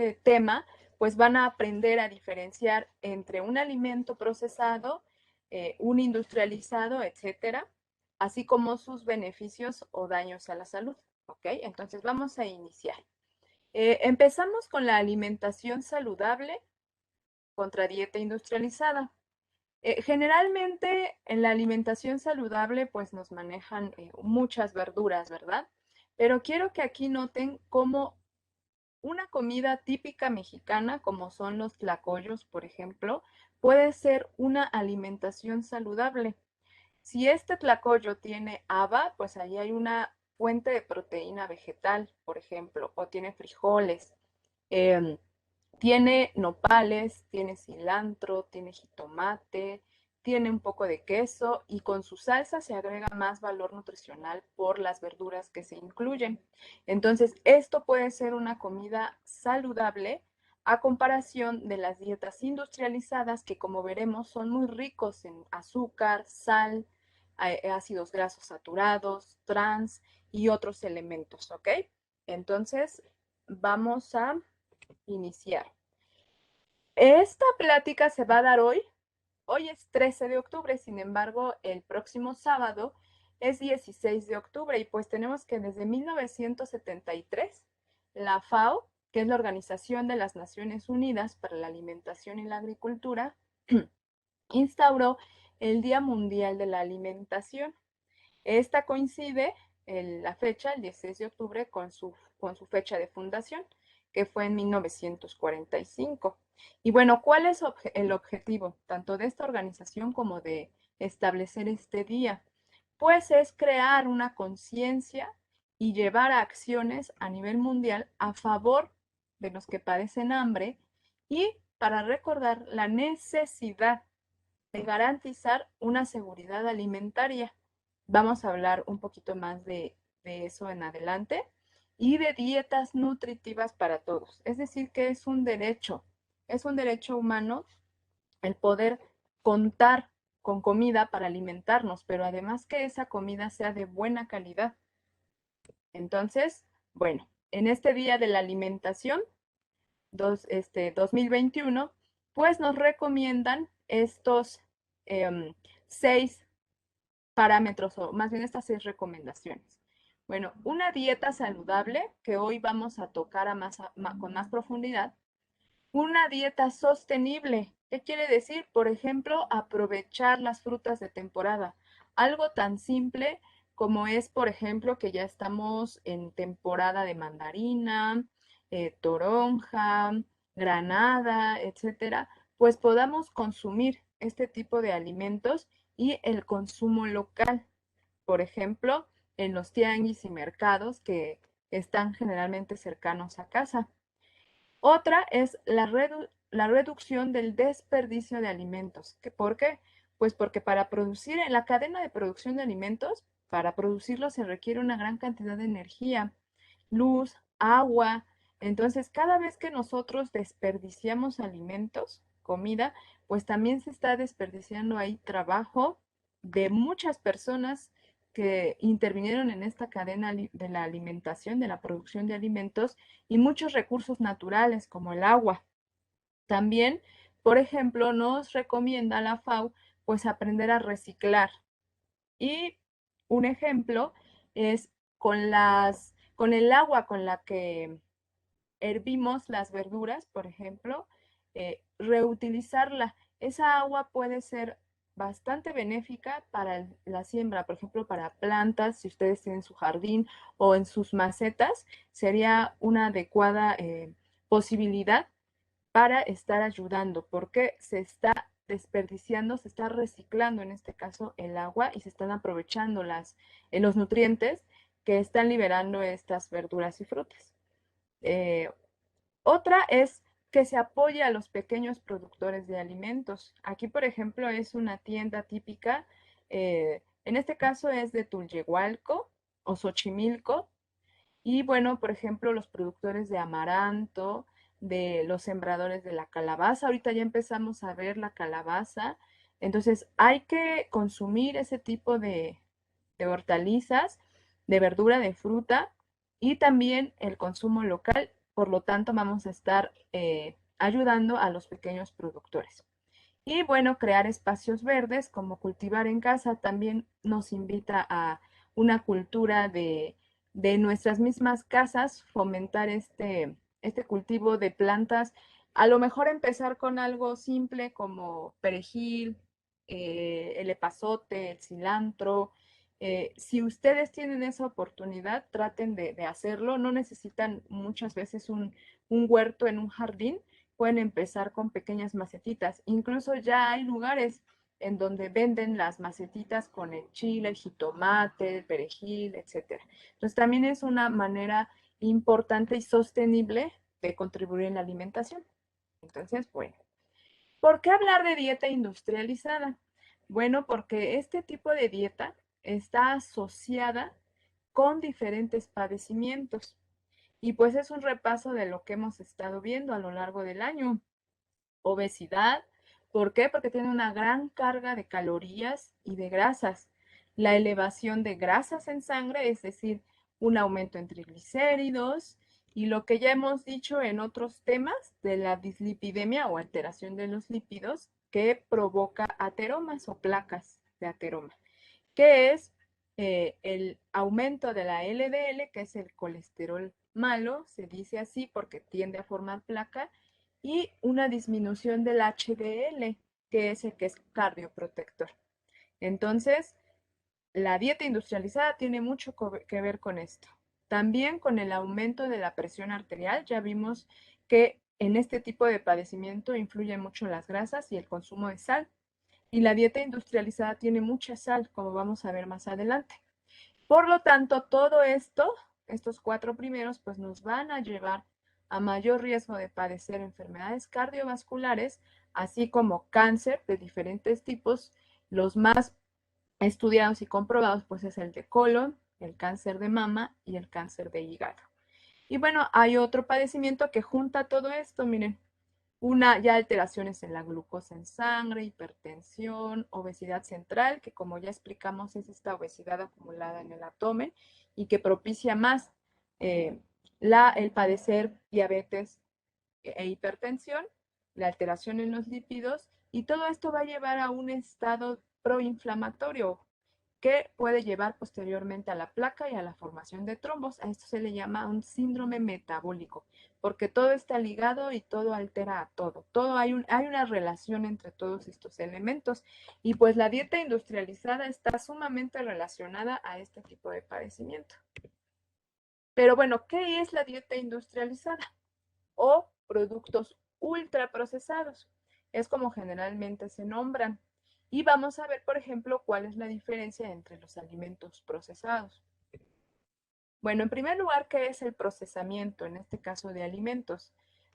este tema, pues van a aprender a diferenciar entre un alimento procesado, un industrializado, etcétera, así como sus beneficios o daños a la salud. ¿Ok? Entonces vamos a iniciar. Empezamos con la alimentación saludable contra dieta industrializada. Generalmente en la alimentación saludable pues nos manejan muchas verduras, ¿verdad? Pero quiero que aquí noten cómo una comida típica mexicana, como son los tlacoyos, por ejemplo, puede ser una alimentación saludable. Si este tlacoyo tiene haba, pues ahí hay una fuente de proteína vegetal, por ejemplo, o tiene frijoles. Em, Tiene nopales, tiene cilantro, tiene jitomate, tiene un poco de queso y con su salsa se agrega más valor nutricional por las verduras que se incluyen. Entonces, esto puede ser una comida saludable a comparación de las dietas industrializadas que, como veremos, son muy ricos en azúcar, sal, ácidos grasos saturados, trans y otros elementos, ¿ok? Entonces, vamos a iniciar. Esta plática se va a dar hoy. Hoy es 13 de octubre, sin embargo, el próximo sábado es 16 de octubre y pues tenemos que desde 1973 la FAO, que es la Organización de las Naciones Unidas para la Alimentación y la Agricultura, instauró el Día Mundial de la Alimentación. Esta coincide la fecha, el 16 de octubre, con su fecha de fundación, que fue en 1945. Y bueno, ¿cuál es el objetivo tanto de esta organización como de establecer este día? Pues es crear una conciencia y llevar a acciones a nivel mundial a favor de los que padecen hambre y para recordar la necesidad de garantizar una seguridad alimentaria. Vamos a hablar un poquito más de eso en adelante y de dietas nutritivas para todos. Es decir, que es un derecho humano el poder contar con comida para alimentarnos, pero además que esa comida sea de buena calidad. Entonces, bueno, en este día de la alimentación 2021, pues nos recomiendan estos 6 parámetros, o más bien estas 6 recomendaciones. Bueno, una dieta saludable, que hoy vamos a tocar con más profundidad. Una dieta sostenible. ¿Qué quiere decir? Por ejemplo, aprovechar las frutas de temporada. Algo tan simple como es, por ejemplo, que ya estamos en temporada de mandarina, toronja, granada, etcétera, pues podamos consumir este tipo de alimentos y el consumo local. Por ejemplo, en los tianguis y mercados que están generalmente cercanos a casa. Otra es la reducción del desperdicio de alimentos. ¿Por qué? Pues porque para producir, en la cadena de producción de alimentos, para producirlos se requiere una gran cantidad de energía, luz, agua. Entonces, cada vez que nosotros desperdiciamos alimentos, comida, pues también se está desperdiciando ahí trabajo de muchas personas que intervinieron en esta cadena de la alimentación, de la producción de alimentos y muchos recursos naturales como el agua. También, por ejemplo, nos recomienda la FAO pues aprender a reciclar. Y un ejemplo es con el agua con la que hervimos las verduras, por ejemplo, reutilizarla. Esa agua puede ser bastante benéfica para la siembra, por ejemplo, para plantas, si ustedes tienen su jardín o en sus macetas, sería una adecuada posibilidad para estar ayudando, porque se está desperdiciando, se está reciclando en este caso el agua y se están aprovechando los nutrientes que están liberando estas verduras y frutas. Eh, Otra es que se apoye a los pequeños productores de alimentos. Aquí, por ejemplo, es una tienda típica, en este caso es de Tulyehualco o Xochimilco, y bueno, por ejemplo, los productores de amaranto, de los sembradores de la calabaza. Ahorita ya empezamos a ver la calabaza. Entonces, hay que consumir ese tipo de hortalizas, de verdura, de fruta y también el consumo local por lo tanto vamos a estar ayudando a los pequeños productores. Y bueno, crear espacios verdes como cultivar en casa también nos invita a una cultura de nuestras mismas casas, fomentar este cultivo de plantas. A lo mejor empezar con algo simple como perejil, el epazote, el cilantro. Si ustedes tienen esa oportunidad, traten de hacerlo. No necesitan muchas veces un huerto en un jardín, pueden empezar con pequeñas macetitas. Incluso ya hay lugares en donde venden las macetitas con el chile, el jitomate, el perejil, etcétera. Entonces también es una manera importante y sostenible de contribuir en la alimentación. Entonces, bueno, ¿por qué hablar de dieta industrializada? Bueno, porque este tipo de dieta está asociada con diferentes padecimientos. Y pues es un repaso de lo que hemos estado viendo a lo largo del año. Obesidad, ¿por qué? Porque tiene una gran carga de calorías y de grasas. La elevación de grasas en sangre, es decir, un aumento en triglicéridos y lo que ya hemos dicho en otros temas de la dislipidemia o alteración de los lípidos que provoca ateromas o placas de ateroma, que es el aumento de la LDL, que es el colesterol malo, se dice así porque tiende a formar placa, y una disminución del HDL, que es el que es cardioprotector. Entonces, la dieta industrializada tiene mucho que ver con esto. También con el aumento de la presión arterial, ya vimos que en este tipo de padecimiento influyen mucho las grasas y el consumo de sal. Y la dieta industrializada tiene mucha sal, como vamos a ver más adelante. Por lo tanto, todo esto, estos cuatro primeros, pues nos van a llevar a mayor riesgo de padecer enfermedades cardiovasculares, así como cáncer de diferentes tipos. Los más estudiados y comprobados, pues es el de colon, el cáncer de mama y el cáncer de hígado. Y bueno, hay otro padecimiento que junta todo esto, miren, ya alteraciones en la glucosa en sangre, hipertensión, obesidad central, que como ya explicamos es esta obesidad acumulada en el abdomen y que propicia más eh, el padecer diabetes hipertensión, la alteración en los lípidos, y todo esto va a llevar a un estado proinflamatorio que puede llevar posteriormente a la placa y a la formación de trombos. A esto se le llama un síndrome metabólico, porque todo está ligado y todo altera a todo. Hay una relación entre todos estos elementos y pues la dieta industrializada está sumamente relacionada a este tipo de padecimiento. Pero bueno, ¿qué es la dieta industrializada? O productos ultraprocesados. Es como generalmente se nombran. Y vamos a ver, por ejemplo, cuál es la diferencia entre los alimentos procesados. Bueno, en primer lugar, ¿qué es el procesamiento, en este caso de alimentos?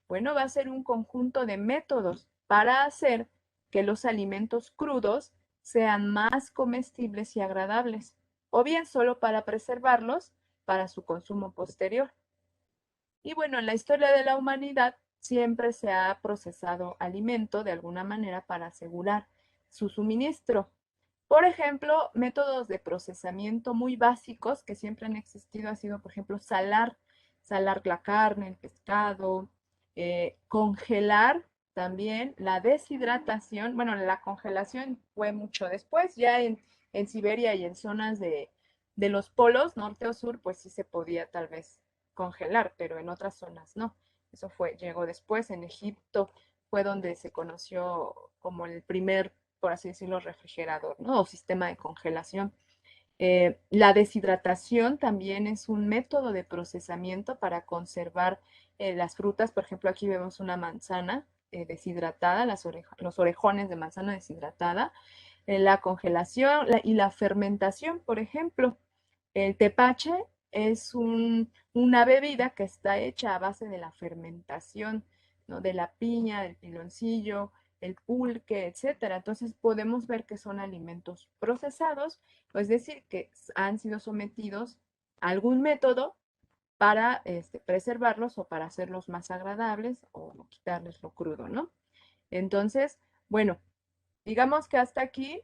Bueno, va a ser un conjunto de métodos para hacer que los alimentos crudos sean más comestibles y agradables, o bien solo para preservarlos para su consumo posterior. Y bueno, en la historia de la humanidad siempre se ha procesado alimento de alguna manera para asegurar su suministro. Por ejemplo, métodos de procesamiento muy básicos que siempre han existido ha sido, por ejemplo, salar la carne, el pescado, congelar también la deshidratación. Bueno, la congelación fue mucho después, ya en Siberia y en zonas de los polos, norte o sur, pues sí se podía tal vez congelar, pero en otras zonas no. Eso llegó después. En Egipto fue donde se conoció como el primer, por así decirlo, refrigerador, ¿no? O sistema de congelación. La deshidratación también es un método de procesamiento para conservar las frutas. Por ejemplo, aquí vemos una manzana deshidratada, los orejones de manzana deshidratada. La congelación y la fermentación, por ejemplo. El tepache es una bebida que está hecha a base de la fermentación, ¿no? De la piña, del piloncillo, el pulque, etcétera. Entonces podemos ver que son alimentos procesados, es decir, que han sido sometidos a algún método para preservarlos o para hacerlos más agradables o quitarles lo crudo, ¿no? Entonces, bueno, digamos que hasta aquí,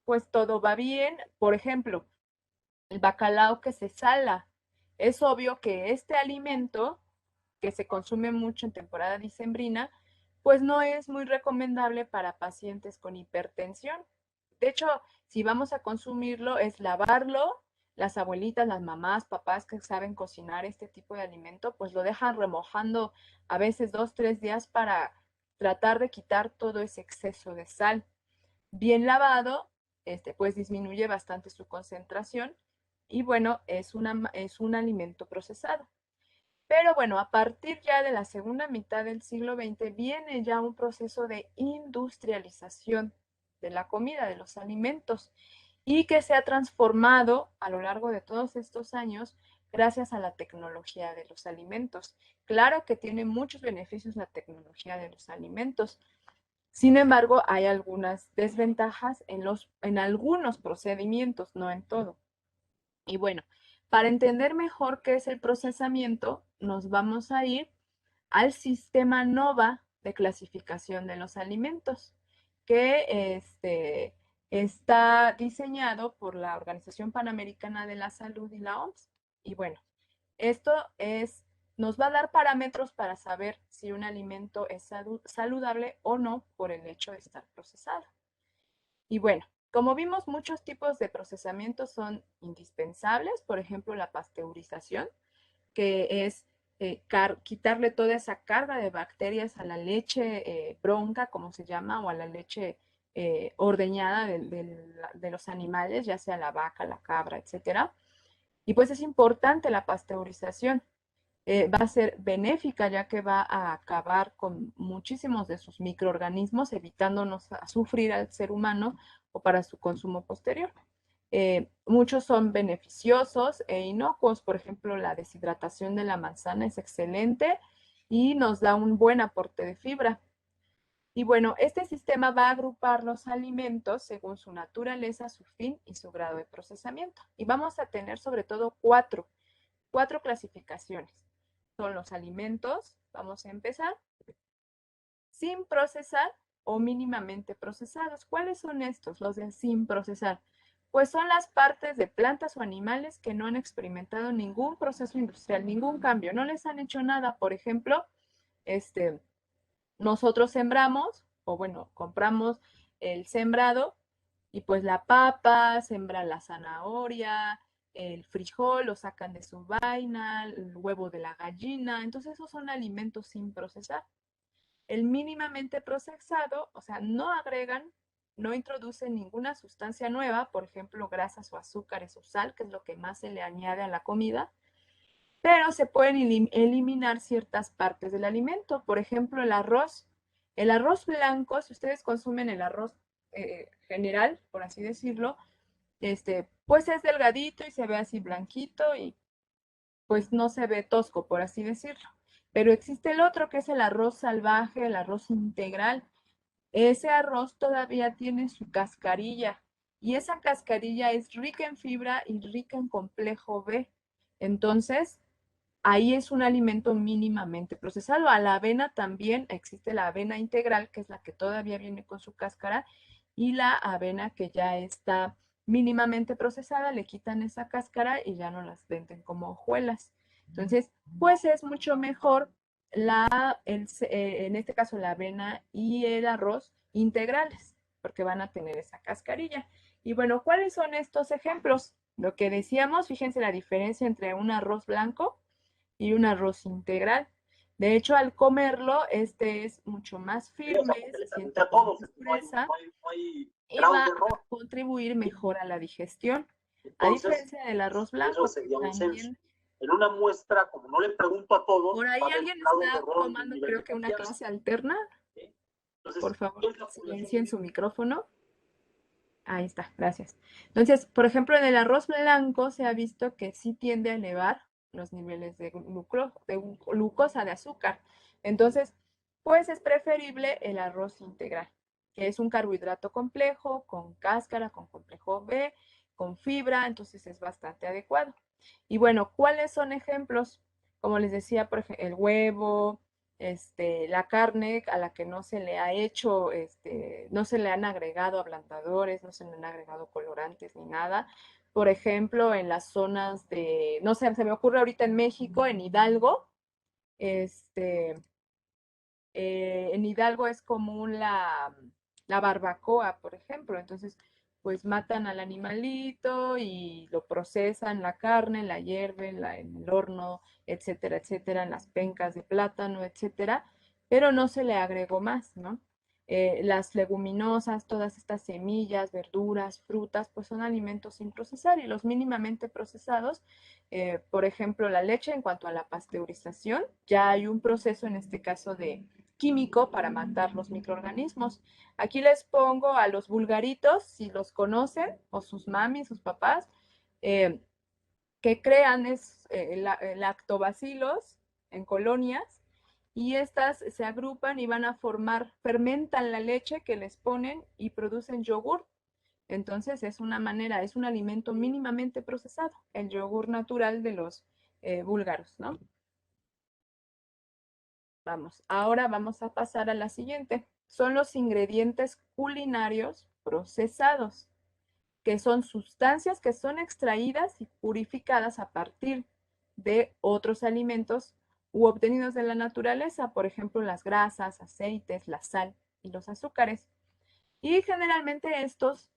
pues todo va bien. Por ejemplo, el bacalao que se sala. Es obvio que este alimento que se consume mucho en temporada dicembrina, pues no es muy recomendable para pacientes con hipertensión. De hecho, si vamos a consumirlo, es lavarlo. Las abuelitas, las mamás, papás que saben cocinar este tipo de alimento, pues lo dejan remojando a veces 2, 3 días para tratar de quitar todo ese exceso de sal. Bien lavado, pues disminuye bastante su concentración y bueno, es un alimento procesado. Pero bueno, a partir ya de la segunda mitad del siglo XX viene ya un proceso de industrialización de la comida, de los alimentos, y que se ha transformado a lo largo de todos estos años gracias a la tecnología de los alimentos. Claro que tiene muchos beneficios la tecnología de los alimentos. Sin embargo, hay algunas desventajas en algunos procedimientos, no en todo. Y bueno, para entender mejor qué es el procesamiento, nos vamos a ir al sistema NOVA de clasificación de los alimentos, que está diseñado por la Organización Panamericana de la Salud y la OMS. Y bueno, esto nos va a dar parámetros para saber si un alimento es saludable o no por el hecho de estar procesado. Y bueno, como vimos, muchos tipos de procesamiento son indispensables, por ejemplo, la pasteurización, que es quitarle toda esa carga de bacterias a la leche bronca, como se llama, o a la leche ordeñada de los animales, ya sea la vaca, la cabra, etcétera. Y pues es importante la pasteurización. Va a ser benéfica ya que va a acabar con muchísimos de sus microorganismos, evitándonos a sufrir al ser humano o para su consumo posterior. Muchos son beneficiosos e inocuos, por ejemplo, la deshidratación de la manzana es excelente y nos da un buen aporte de fibra. Y bueno, este sistema va a agrupar los alimentos según su naturaleza, su fin y su grado de procesamiento. Y vamos a tener sobre todo cuatro clasificaciones. Son los alimentos, vamos a empezar, sin procesar o mínimamente procesados. ¿Cuáles son estos, los de sin procesar? Pues son las partes de plantas o animales que no han experimentado ningún proceso industrial, ningún cambio, no les han hecho nada. Por ejemplo, nosotros sembramos, o bueno, compramos el sembrado y pues la papa, sembran la zanahoria, el frijol, lo sacan de su vaina, el huevo de la gallina. Entonces esos son alimentos sin procesar. El mínimamente procesado, o sea, no agregan, no introducen ninguna sustancia nueva, por ejemplo, grasas o azúcares o sal, que es lo que más se le añade a la comida, pero se pueden eliminar ciertas partes del alimento. Por ejemplo, el arroz. El arroz blanco, si ustedes consumen el arroz general, por así decirlo, pues es delgadito y se ve así blanquito y pues no se ve tosco, por así decirlo. Pero existe el otro que es el arroz salvaje, el arroz integral. Ese arroz todavía tiene su cascarilla y esa cascarilla es rica en fibra y rica en complejo B. Entonces, ahí es un alimento mínimamente procesado. A la avena también existe la avena integral, que es la que todavía viene con su cáscara, y la avena que ya está mínimamente procesada, le quitan esa cáscara y ya no las venden como hojuelas. Entonces, pues es mucho mejor en este caso la avena y el arroz integrales, porque van a tener esa cascarilla. Y bueno, ¿cuáles son estos ejemplos? Lo que decíamos, fíjense la diferencia entre un arroz blanco y un arroz integral. De hecho, al comerlo, este es mucho más firme, se siente con más pureza y va a contribuir mejor a la digestión. A diferencia del arroz blanco, que también en una muestra, como no le pregunto a todos, por ahí alguien está tomando, creo que una clase alterna. Por favor, silencien su micrófono. Ahí está, gracias. Entonces, por ejemplo, en el arroz blanco se ha visto que sí tiende a elevar los niveles de glucosa, de azúcar. Entonces, pues es preferible el arroz integral, que es un carbohidrato complejo, con cáscara, con complejo B, con fibra, entonces es bastante adecuado. Y bueno, ¿cuáles son ejemplos? Como les decía, por ejemplo, el huevo, la carne a la que no se le ha hecho, no se le han agregado ablandadores, no se le han agregado colorantes ni nada. Por ejemplo, en las zonas de, no sé, se me ocurre ahorita en México, en Hidalgo, En Hidalgo es común la barbacoa, por ejemplo. Entonces, pues matan al animalito y lo procesan, la carne, la hierven en el horno, etcétera, etcétera, en las pencas de plátano, etcétera, pero no se le agregó más, ¿no? Las leguminosas, todas estas semillas, verduras, frutas, pues son alimentos sin procesar y los mínimamente procesados, por ejemplo, la leche en cuanto a la pasteurización, ya hay un proceso en este caso de químico para matar los microorganismos. Aquí les pongo a los vulgaritos, si los conocen, o sus mamis, sus papás, eh, que crean lactobacilos en colonias y estas se agrupan y van a formar, fermentan la leche que les ponen y producen yogur. Entonces es una manera, es un alimento mínimamente procesado, el yogur natural de los búlgaros, ¿no? Ahora vamos a pasar a la siguiente. Son los ingredientes culinarios procesados, que son sustancias que son extraídas y purificadas a partir de otros alimentos u obtenidos de la naturaleza, por ejemplo, las grasas, aceites, la sal y los azúcares. Y generalmente estos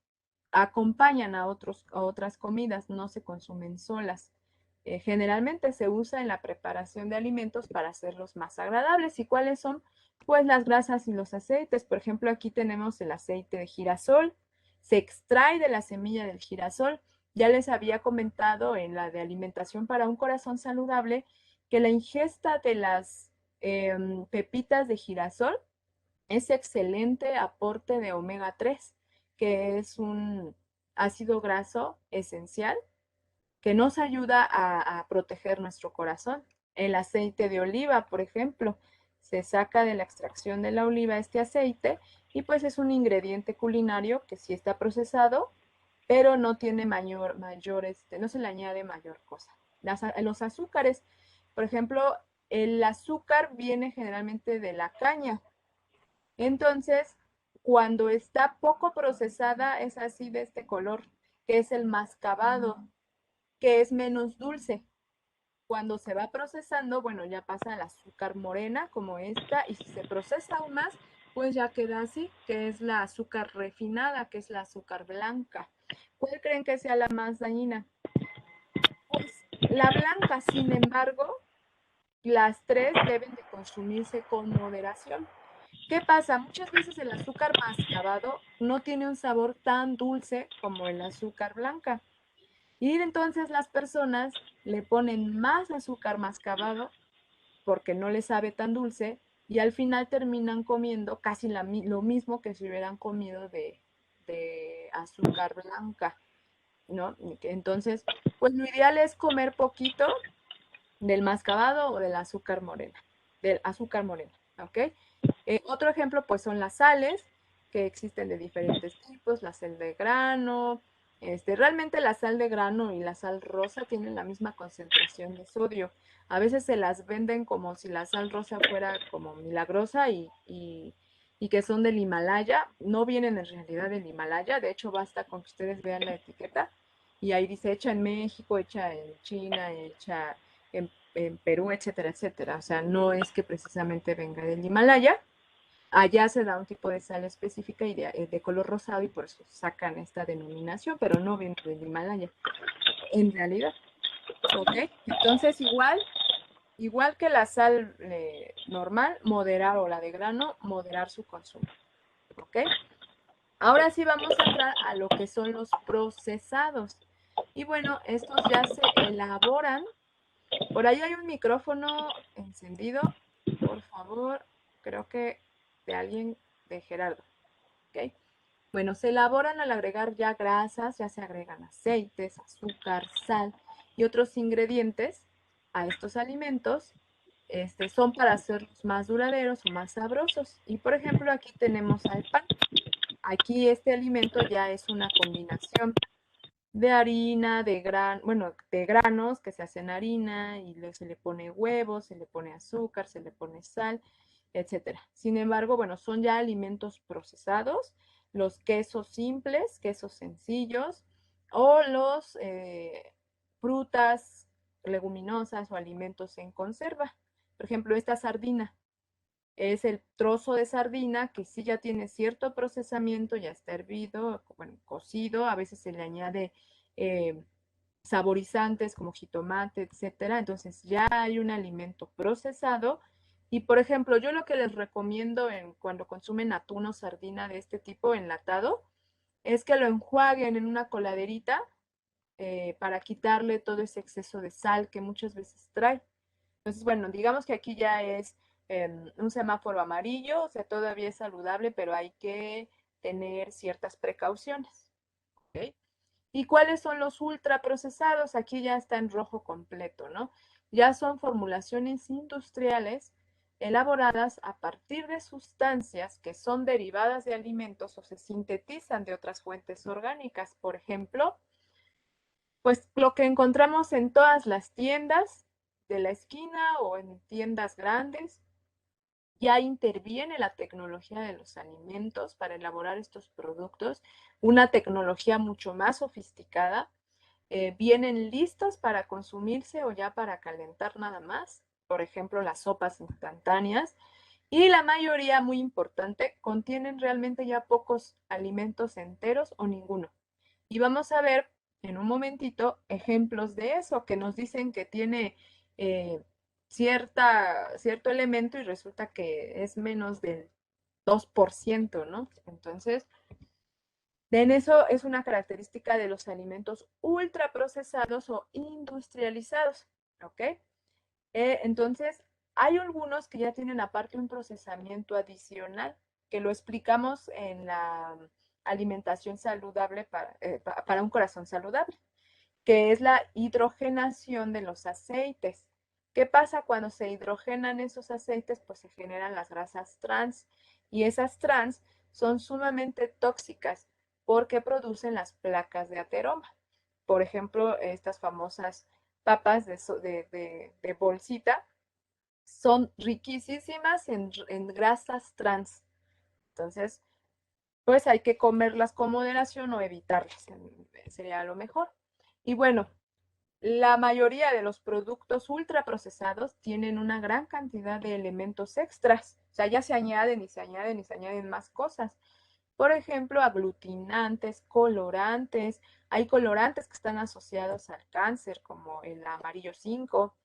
acompañan a otras comidas, no se consumen solas. Generalmente se usa en la preparación de alimentos para hacerlos más agradables. ¿Y cuáles son? Pues las grasas y los aceites. Por ejemplo, aquí tenemos el aceite de girasol. Se extrae de la semilla del girasol. Ya les había comentado en la de alimentación para un corazón saludable que la ingesta de las pepitas de girasol es excelente aporte de omega 3, que es un ácido graso esencial que nos ayuda a proteger nuestro corazón. El aceite de oliva, por ejemplo, se saca de la extracción de la oliva este aceite y pues es un ingrediente culinario que sí está procesado, pero no tiene no se le añade mayor cosa. Los azúcares, por ejemplo, el azúcar viene generalmente de la caña, entonces, cuando está poco procesada, es así de este color, que es el mascabado, que es menos dulce. Cuando se va procesando, bueno, ya pasa al azúcar morena como esta, y si se procesa aún más, pues ya queda así, que es la azúcar refinada, que es la azúcar blanca. ¿Cuál creen que sea la más dañina? Pues la blanca, sin embargo, las tres deben de consumirse con moderación. ¿Qué pasa? Muchas veces el azúcar mascabado no tiene un sabor tan dulce como el azúcar blanca. Y entonces las personas le ponen más azúcar mascabado porque no les sabe tan dulce y al final terminan comiendo casi lo mismo que si hubieran comido de azúcar blanca, ¿no? Entonces, pues lo ideal es comer poquito del mascabado o del azúcar morena, ¿ok? Otro ejemplo, pues son las sales, que existen de diferentes tipos, la sal de grano, realmente la sal de grano y la sal rosa tienen la misma concentración de sodio. A veces se las venden como si la sal rosa fuera como milagrosa y que son del Himalaya. No vienen en realidad del Himalaya, de hecho basta con que ustedes vean la etiqueta y ahí dice hecha en México, hecha en China, hecha en Perú, etcétera, etcétera. O sea, no es que precisamente venga del Himalaya. Allá se da un tipo de sal específica y de color rosado y por eso sacan esta denominación, pero no viene del Himalaya, en realidad. ¿Ok? Entonces, igual que la sal normal, moderar o la de grano, moderar su consumo. ¿Ok? Ahora sí vamos a entrar a lo que son los procesados. Y bueno, estos ya se elaboran. Por ahí hay un micrófono encendido. Por favor, creo que de alguien, de Gerardo. ¿Ok? Bueno, se elaboran al agregar ya grasas, ya se agregan aceites, azúcar, sal y otros ingredientes a estos alimentos. Son para hacerlos más duraderos o más sabrosos. Y por ejemplo, aquí tenemos al pan. Aquí este alimento ya es una combinación de harina, bueno, de granos que se hacen harina y luego se le pone huevos, se le pone azúcar, se le pone sal, etcétera. Sin embargo, bueno, son ya alimentos procesados, los quesos simples, quesos sencillos o los frutas, leguminosas o alimentos en conserva. Por ejemplo, esta sardina es el trozo de sardina que sí ya tiene cierto procesamiento, ya está hervido, bueno, cocido, a veces se le añade eh, saborizantes como jitomate, etcétera. Entonces ya hay un alimento procesado. Y por ejemplo, yo lo que les recomiendo cuando consumen atún o sardina de este tipo enlatado es que lo enjuaguen en una coladerita para quitarle todo ese exceso de sal que muchas veces trae. Entonces, bueno, digamos que aquí ya es un semáforo amarillo, o sea, todavía es saludable, pero hay que tener ciertas precauciones. ¿Ok? ¿Y cuáles son los ultraprocesados? Aquí ya está en rojo completo, ¿no? Ya son formulaciones industriales elaboradas a partir de sustancias que son derivadas de alimentos o se sintetizan de otras fuentes orgánicas. Por ejemplo, pues lo que encontramos en todas las tiendas de la esquina o en tiendas grandes, ya interviene la tecnología de los alimentos para elaborar estos productos, una tecnología mucho más sofisticada. Vienen listos para consumirse o ya para calentar nada más, por ejemplo, las sopas instantáneas. Y la mayoría, muy importante, contienen realmente ya pocos alimentos enteros o ninguno. Y vamos a ver en un momentito ejemplos de eso que nos dicen que tiene eh, cierto elemento y resulta que es menos del 2%, ¿no? Entonces, en eso es una característica de los alimentos ultraprocesados o industrializados, ¿ok? Entonces, hay algunos que ya tienen aparte un procesamiento adicional, que lo explicamos en la alimentación saludable para un corazón saludable, que es la hidrogenación de los aceites. ¿Qué pasa cuando se hidrogenan esos aceites? Pues se generan las grasas trans y esas trans son sumamente tóxicas porque producen las placas de ateroma. Por ejemplo, estas famosas papas de bolsita son riquísimas en grasas trans. Entonces, pues hay que comerlas con moderación o evitarlas, sería lo mejor. Y bueno, la mayoría de los productos ultraprocesados tienen una gran cantidad de elementos extras. O sea, ya se añaden y se añaden y se añaden más cosas. Por ejemplo, aglutinantes, colorantes. Hay colorantes que están asociados al cáncer, como el amarillo 5.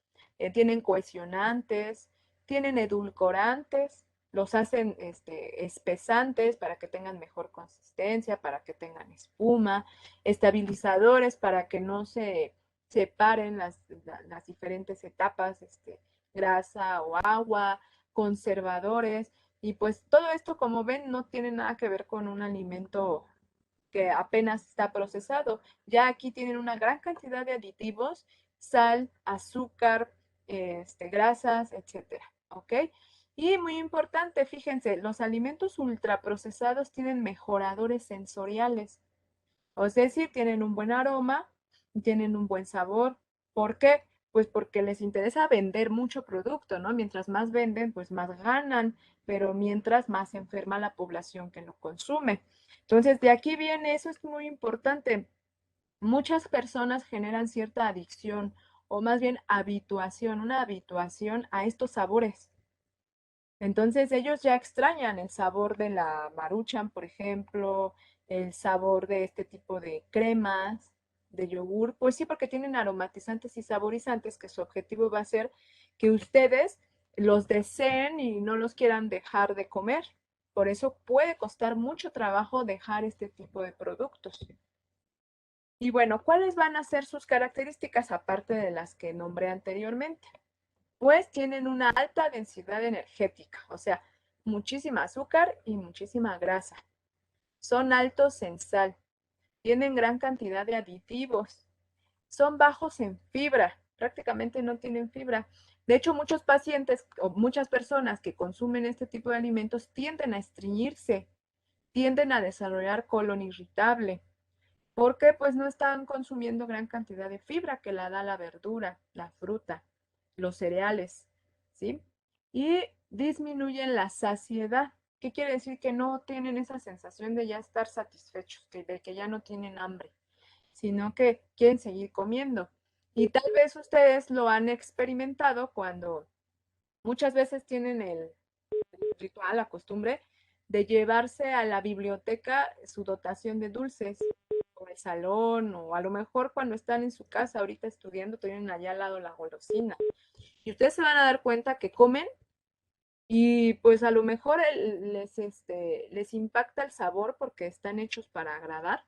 Tienen cohesionantes, tienen edulcorantes, los hacen espesantes para que tengan mejor consistencia, para que tengan espuma, estabilizadores para que no se separen las diferentes etapas, grasa o agua, conservadores. Y pues todo esto, como ven, no tiene nada que ver con un alimento que apenas está procesado. Ya aquí tienen una gran cantidad de aditivos, sal, azúcar, grasas, etcétera. ¿Ok? Y muy importante, fíjense, los alimentos ultraprocesados tienen mejoradores sensoriales. Es decir, tienen un buen aroma, tienen un buen sabor. ¿Por qué? Pues porque les interesa vender mucho producto, ¿no? Mientras más venden, pues más ganan, pero mientras más se enferma la población que lo consume. Entonces, de aquí viene, eso es muy importante. Muchas personas generan cierta adicción o más bien habituación, una habituación a estos sabores. Entonces ellos ya extrañan el sabor de la Maruchan, por ejemplo, el sabor de este tipo de cremas, de yogur, pues sí, porque tienen aromatizantes y saborizantes que su objetivo va a ser que ustedes los deseen y no los quieran dejar de comer. Por eso puede costar mucho trabajo dejar este tipo de productos. Y bueno, ¿cuáles van a ser sus características aparte de las que nombré anteriormente? Pues tienen una alta densidad energética, o sea, muchísima azúcar y muchísima grasa. Son altos en sal, tienen gran cantidad de aditivos, son bajos en fibra, prácticamente no tienen fibra. De hecho, muchos pacientes o muchas personas que consumen este tipo de alimentos tienden a estreñirse, tienden a desarrollar colon irritable, porque pues no están consumiendo gran cantidad de fibra que la da la verdura, la fruta, los cereales, ¿sí? Y disminuyen la saciedad. ¿Qué quiere decir? Que no tienen esa sensación de ya estar satisfechos, de que ya no tienen hambre, sino que quieren seguir comiendo. Y tal vez ustedes lo han experimentado cuando muchas veces tienen el ritual, la costumbre de llevarse a la biblioteca su dotación de dulces o el salón, o a lo mejor cuando están en su casa ahorita estudiando tienen allá al lado la golosina. Y ustedes se van a dar cuenta que comen y pues a lo mejor les impacta el sabor porque están hechos para agradar,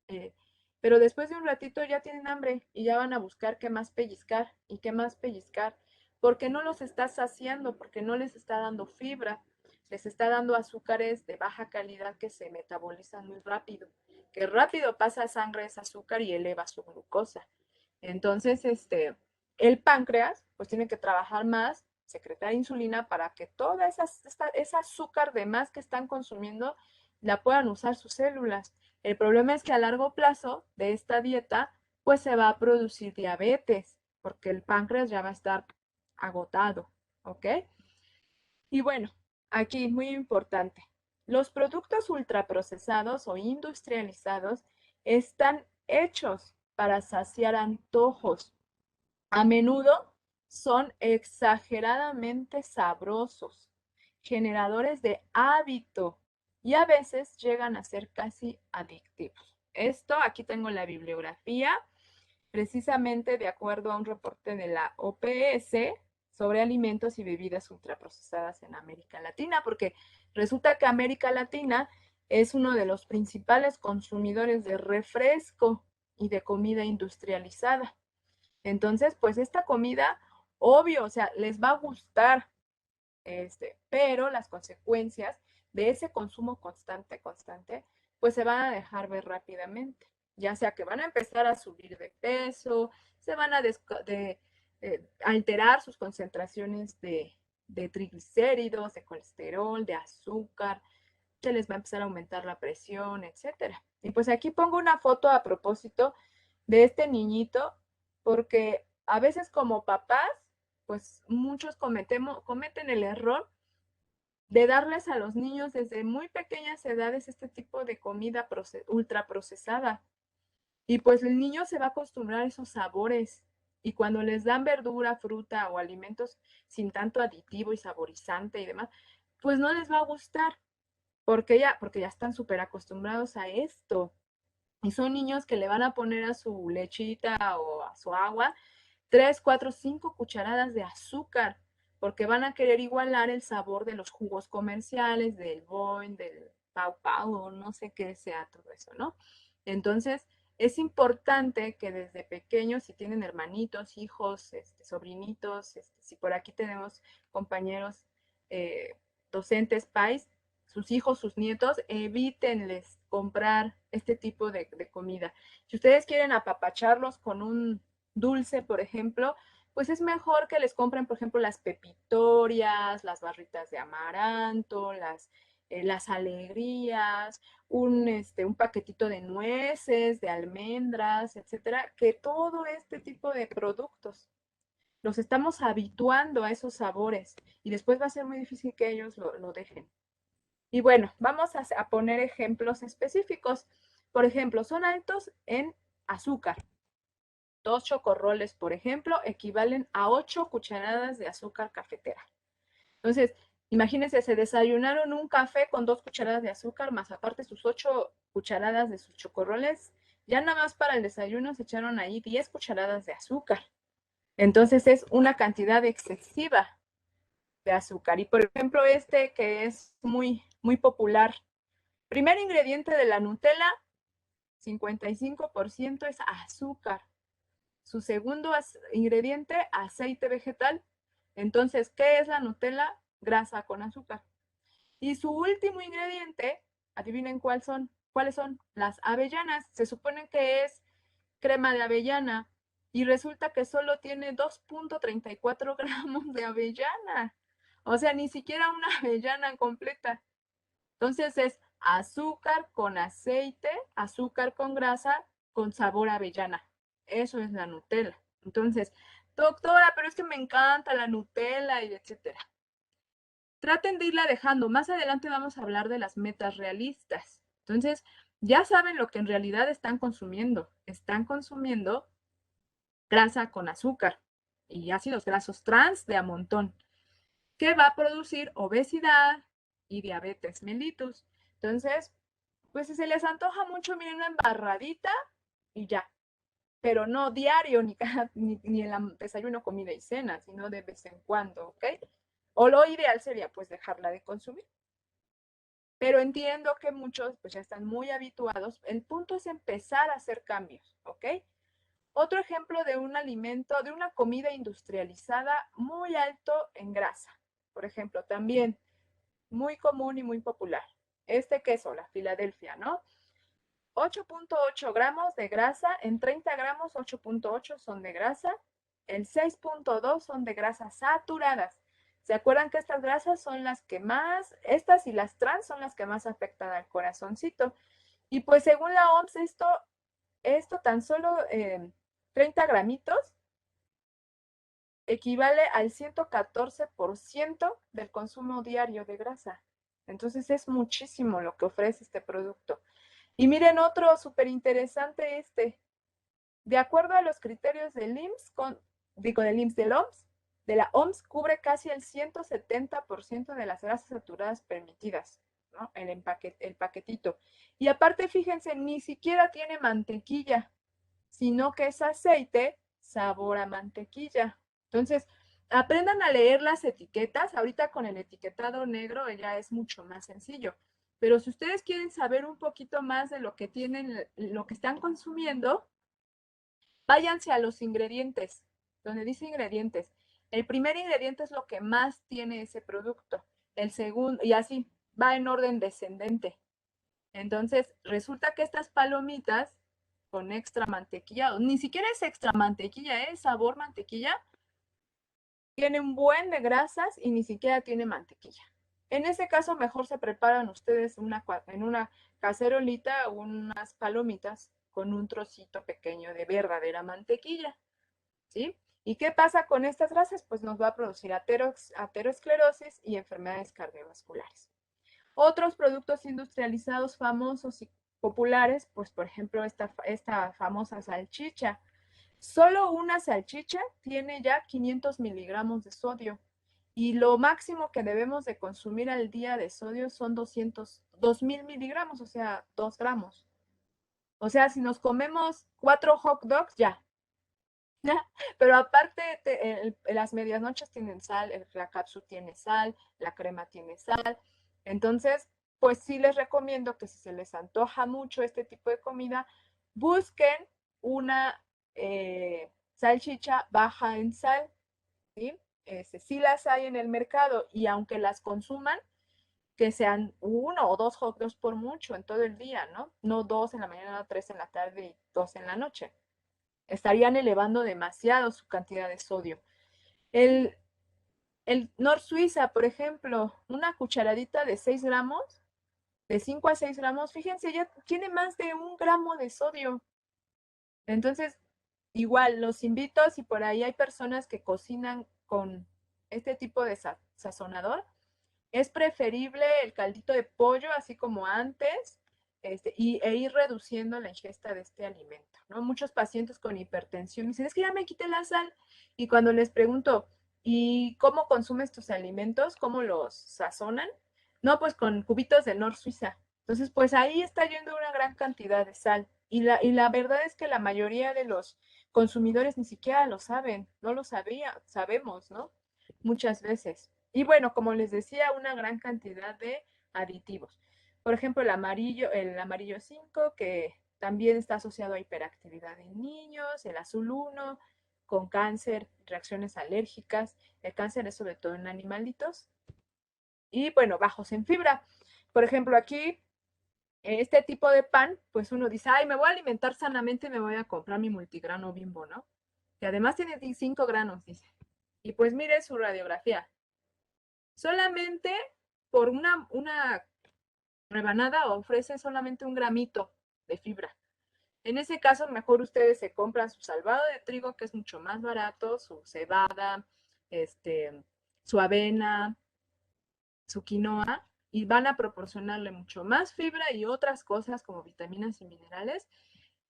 eh, pero después de un ratito ya tienen hambre y ya van a buscar qué más pellizcar y qué más pellizcar, porque no los está saciando, porque no les está dando fibra, les está dando azúcares de baja calidad que se metabolizan muy rápido, que rápido pasa a sangre ese azúcar y eleva su glucosa. Entonces, el páncreas pues tiene que trabajar más, secretar insulina para que toda esa azúcar de más que están consumiendo la puedan usar sus células. El problema es que a largo plazo de esta dieta pues se va a producir diabetes porque el páncreas ya va a estar agotado, ¿ok? Y bueno, aquí muy importante, los productos ultraprocesados o industrializados están hechos para saciar antojos. A menudo son exageradamente sabrosos, generadores de hábito y a veces llegan a ser casi adictivos. Esto, aquí tengo la bibliografía, precisamente de acuerdo a un reporte de la OPS sobre alimentos y bebidas ultraprocesadas en América Latina, porque resulta que América Latina es uno de los principales consumidores de refresco y de comida industrializada. Entonces, pues esta comida, obvio, o sea, les va a gustar, pero las consecuencias de ese consumo constante, pues se van a dejar ver rápidamente. Ya sea que van a empezar a subir de peso, se van a alterar sus concentraciones de triglicéridos, de colesterol, de azúcar, se les va a empezar a aumentar la presión, etcétera. Y pues aquí pongo una foto a propósito de este niñito, porque a veces como papás, pues muchos cometen el error de darles a los niños desde muy pequeñas edades este tipo de comida ultraprocesada. Y pues el niño se va a acostumbrar a esos sabores. Y cuando les dan verdura, fruta o alimentos sin tanto aditivo y saborizante y demás, pues no les va a gustar porque ya están súper acostumbrados a esto. Y son niños que le van a poner a su lechita o a su agua 3, 4, 5 cucharadas de azúcar, porque van a querer igualar el sabor de los jugos comerciales, del Boing, del Pau Pau, o no sé qué sea todo eso, ¿no? Entonces, es importante que desde pequeños, si tienen hermanitos, hijos, sobrinitos, si por aquí tenemos compañeros docentes, pais, sus hijos, sus nietos, evítenles comprar este tipo de comida. Si ustedes quieren apapacharlos con un dulce, por ejemplo, pues es mejor que les compren, por ejemplo, las pepitorias, las barritas de amaranto, las alegrías, un paquetito de nueces, de almendras, etcétera, que todo este tipo de productos los estamos habituando a esos sabores y después va a ser muy difícil que ellos lo dejen. Y bueno, vamos a poner ejemplos específicos. Por ejemplo, son altos en azúcar. 2 chocorroles, por ejemplo, equivalen a 8 cucharadas de azúcar cafetera. Entonces, imagínense, se desayunaron un café con 2 cucharadas de azúcar, más aparte sus 8 cucharadas de sus chocorroles. Ya nada más para el desayuno se echaron ahí 10 cucharadas de azúcar. Entonces es una cantidad excesiva de azúcar. Y por ejemplo, que es muy, muy popular. Primer ingrediente de la Nutella, 55% es azúcar. Su segundo ingrediente, aceite vegetal. Entonces, ¿qué es la Nutella? Grasa con azúcar. Y su último ingrediente, adivinen cuáles son las avellanas. Se supone que es crema de avellana y resulta que solo tiene 2.34 gramos de avellana. O sea, ni siquiera una avellana completa. Entonces es azúcar con aceite, azúcar con grasa, con sabor a avellana. Eso es la Nutella. Entonces, doctora, pero es que me encanta la Nutella y etcétera. Traten de irla dejando. Más adelante vamos a hablar de las metas realistas. Entonces, ya saben lo que en realidad están consumiendo. Están consumiendo grasa con azúcar y ácidos grasos trans de a montón. que va a producir obesidad y diabetes mellitus. Entonces, pues si se les antoja mucho, miren, una embarradita y ya. Pero no diario, ni en el desayuno, comida y cena, sino de vez en cuando, ¿ok? O lo ideal sería pues dejarla de consumir. Pero entiendo que muchos pues ya están muy habituados. El punto es empezar a hacer cambios, ¿ok? Otro ejemplo de un alimento, de una comida industrializada muy alto en grasa. Por ejemplo, también muy común y muy popular. Este queso, la Filadelfia, ¿no? 8.8 gramos de grasa, en 30 gramos 8.8 son de grasa, el 6.2 son de grasas saturadas. ¿Se acuerdan que estas grasas son las que más, estas y las trans son las que más afectan al corazoncito? Y pues según la OMS, esto tan solo 30 gramitos equivale al 114% del consumo diario de grasa. Entonces es muchísimo lo que ofrece este producto. Y miren otro súper interesante de acuerdo a los criterios del IMSS, del IMSS, del OMS, de la OMS, cubre casi el 170% de las grasas saturadas permitidas, ¿no? El paquetito. Y aparte, fíjense, ni siquiera tiene mantequilla, sino que es aceite sabor a mantequilla. Entonces, aprendan a leer las etiquetas. Ahorita con el etiquetado negro ya es mucho más sencillo. Pero si ustedes quieren saber un poquito más de lo que tienen, lo que están consumiendo, váyanse a los ingredientes, donde dice ingredientes. El primer ingrediente es lo que más tiene ese producto. El segundo, y así va en orden descendente. Entonces, resulta que estas palomitas con extra mantequilla, ni siquiera es extra mantequilla, es sabor mantequilla, tiene un buen de grasas y ni siquiera tiene mantequilla. En ese caso, mejor se preparan ustedes en una cacerolita unas palomitas con un trocito pequeño de verdadera mantequilla, ¿sí? ¿Y qué pasa con estas grasas? Pues nos va a producir aterosclerosis y enfermedades cardiovasculares. Otros productos industrializados famosos y populares, pues por ejemplo esta famosa salchicha. Solo una salchicha tiene ya 500 miligramos de sodio y lo máximo que debemos de consumir al día de sodio son 2000 miligramos, o sea, 2 gramos. O sea, si nos comemos 4 hot dogs, ya. Pero aparte, las medias noches tienen sal, la cápsula tiene sal, la crema tiene sal. Entonces, pues sí les recomiendo que si se les antoja mucho este tipo de comida, busquen una salchicha baja en sal, ¿sí? Sí las hay en el mercado y aunque las consuman, que sean 1 o 2 hot dogs por mucho en todo el día, ¿no? No 2 en la mañana, 3 en la tarde y 2 en la noche. Estarían elevando demasiado su cantidad de sodio. El, el Nor Suiza, por ejemplo, una cucharadita de 6 gramos, de 5 a 6 gramos, fíjense, ya tiene más de 1 gramo de sodio. Entonces, igual, los invito, si por ahí hay personas que cocinan con este tipo de sazonador, es preferible el caldito de pollo, así como antes, e ir reduciendo la ingesta de este alimento, ¿no? Muchos pacientes con hipertensión dicen, es que ya me quité la sal. Y cuando les pregunto, ¿y cómo consumes tus alimentos? ¿Cómo los sazonan? No, pues con cubitos de Nor Suiza. Entonces, pues ahí está yendo una gran cantidad de sal. Y la verdad es que la mayoría de los consumidores ni siquiera lo saben, no lo sabemos, ¿no? Muchas veces. Y bueno, como les decía, una gran cantidad de aditivos. Por ejemplo, el amarillo 5, que también está asociado a hiperactividad en niños, el azul 1, con cáncer, reacciones alérgicas. El cáncer es sobre todo en animalitos. Y bueno, bajos en fibra. Por ejemplo, aquí, este tipo de pan, pues uno dice, ay, me voy a alimentar sanamente y me voy a comprar mi multigrano Bimbo, ¿no? Que además tiene 5 granos, dice. Y pues mire su radiografía. Solamente por una rebanada ofrece solamente 1 gramito de fibra. En ese caso, mejor ustedes se compran su salvado de trigo, que es mucho más barato, su cebada, su avena, su quinoa, y van a proporcionarle mucho más fibra y otras cosas como vitaminas y minerales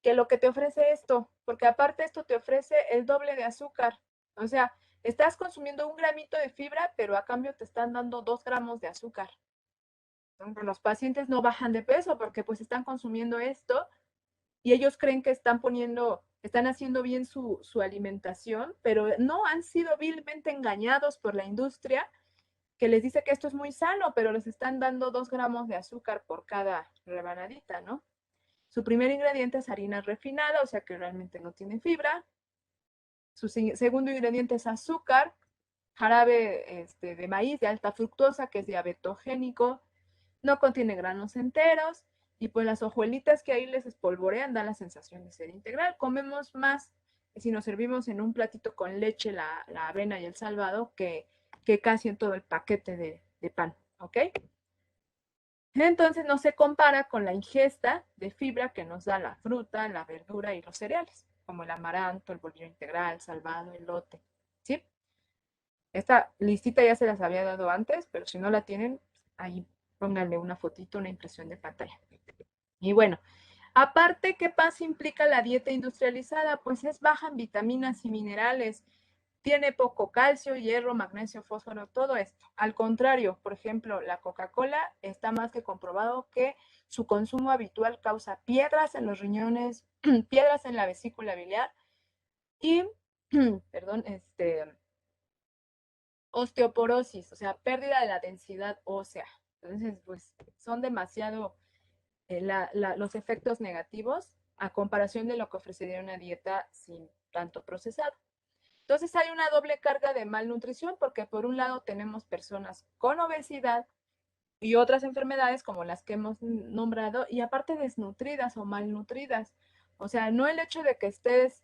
que lo que te ofrece esto, porque aparte esto te ofrece el doble de azúcar. O sea, estás consumiendo 1 gramito de fibra, pero a cambio te están dando 2 gramos de azúcar. Entonces, los pacientes no bajan de peso porque pues están consumiendo esto y ellos creen que están haciendo bien su alimentación, pero no, han sido vilmente engañados por la industria que les dice que esto es muy sano, pero les están dando 2 gramos de azúcar por cada rebanadita, ¿no? Su primer ingrediente es harina refinada, o sea que realmente no tiene fibra. Su segundo ingrediente es azúcar, jarabe de maíz de alta fructosa, que es diabetogénico, no contiene granos enteros, y pues las hojuelitas que ahí les espolvorean dan la sensación de ser integral. Comemos más si nos servimos en un platito con leche, la avena y el salvado, que casi en todo el paquete de pan, ¿ok? Entonces no se compara con la ingesta de fibra que nos da la fruta, la verdura y los cereales, como el amaranto, el bolillo integral, salvado, elote, ¿sí? Esta listita ya se las había dado antes, pero si no la tienen, ahí pónganle una fotito, una impresión de pantalla. Y bueno, aparte, ¿qué pasa implica la dieta industrializada? Pues es baja en vitaminas y minerales, tiene poco calcio, hierro, magnesio, fósforo, todo esto. Al contrario, por ejemplo, la Coca-Cola está más que comprobado que su consumo habitual causa piedras en los riñones, piedras en la vesícula biliar y, perdón, osteoporosis, o sea, pérdida de la densidad ósea. Entonces, pues son demasiado los efectos negativos a comparación de lo que ofrecería una dieta sin tanto procesado. Entonces hay una doble carga de malnutrición porque por un lado tenemos personas con obesidad y otras enfermedades como las que hemos nombrado y aparte desnutridas o malnutridas. O sea, no el hecho de que estés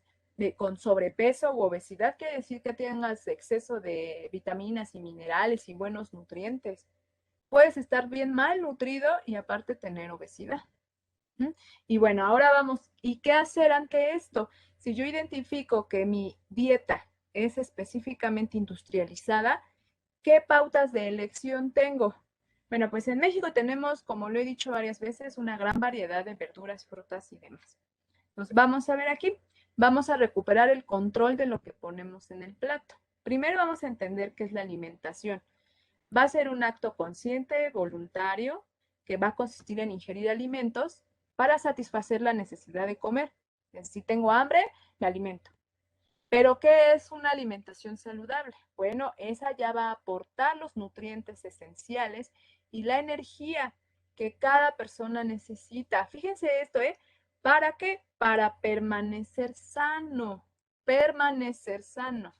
con sobrepeso u obesidad quiere decir que tengas exceso de vitaminas y minerales y buenos nutrientes. Puedes estar bien malnutrido y aparte tener obesidad. Y bueno, ahora vamos, ¿y qué hacer ante esto? Si yo identifico que mi dieta es específicamente industrializada, ¿qué pautas de elección tengo? Bueno, pues en México tenemos, como lo he dicho varias veces, una gran variedad de verduras, frutas y demás. Entonces, vamos a ver aquí, vamos a recuperar el control de lo que ponemos en el plato. Primero vamos a entender qué es la alimentación. Va a ser un acto consciente, voluntario, que va a consistir en ingerir alimentos para satisfacer la necesidad de comer. Si tengo hambre, me alimento. Pero, ¿qué es una alimentación saludable? Bueno, esa ya va a aportar los nutrientes esenciales y la energía que cada persona necesita. Fíjense esto, ¿eh? ¿Para qué? Para permanecer sano. Permanecer sano.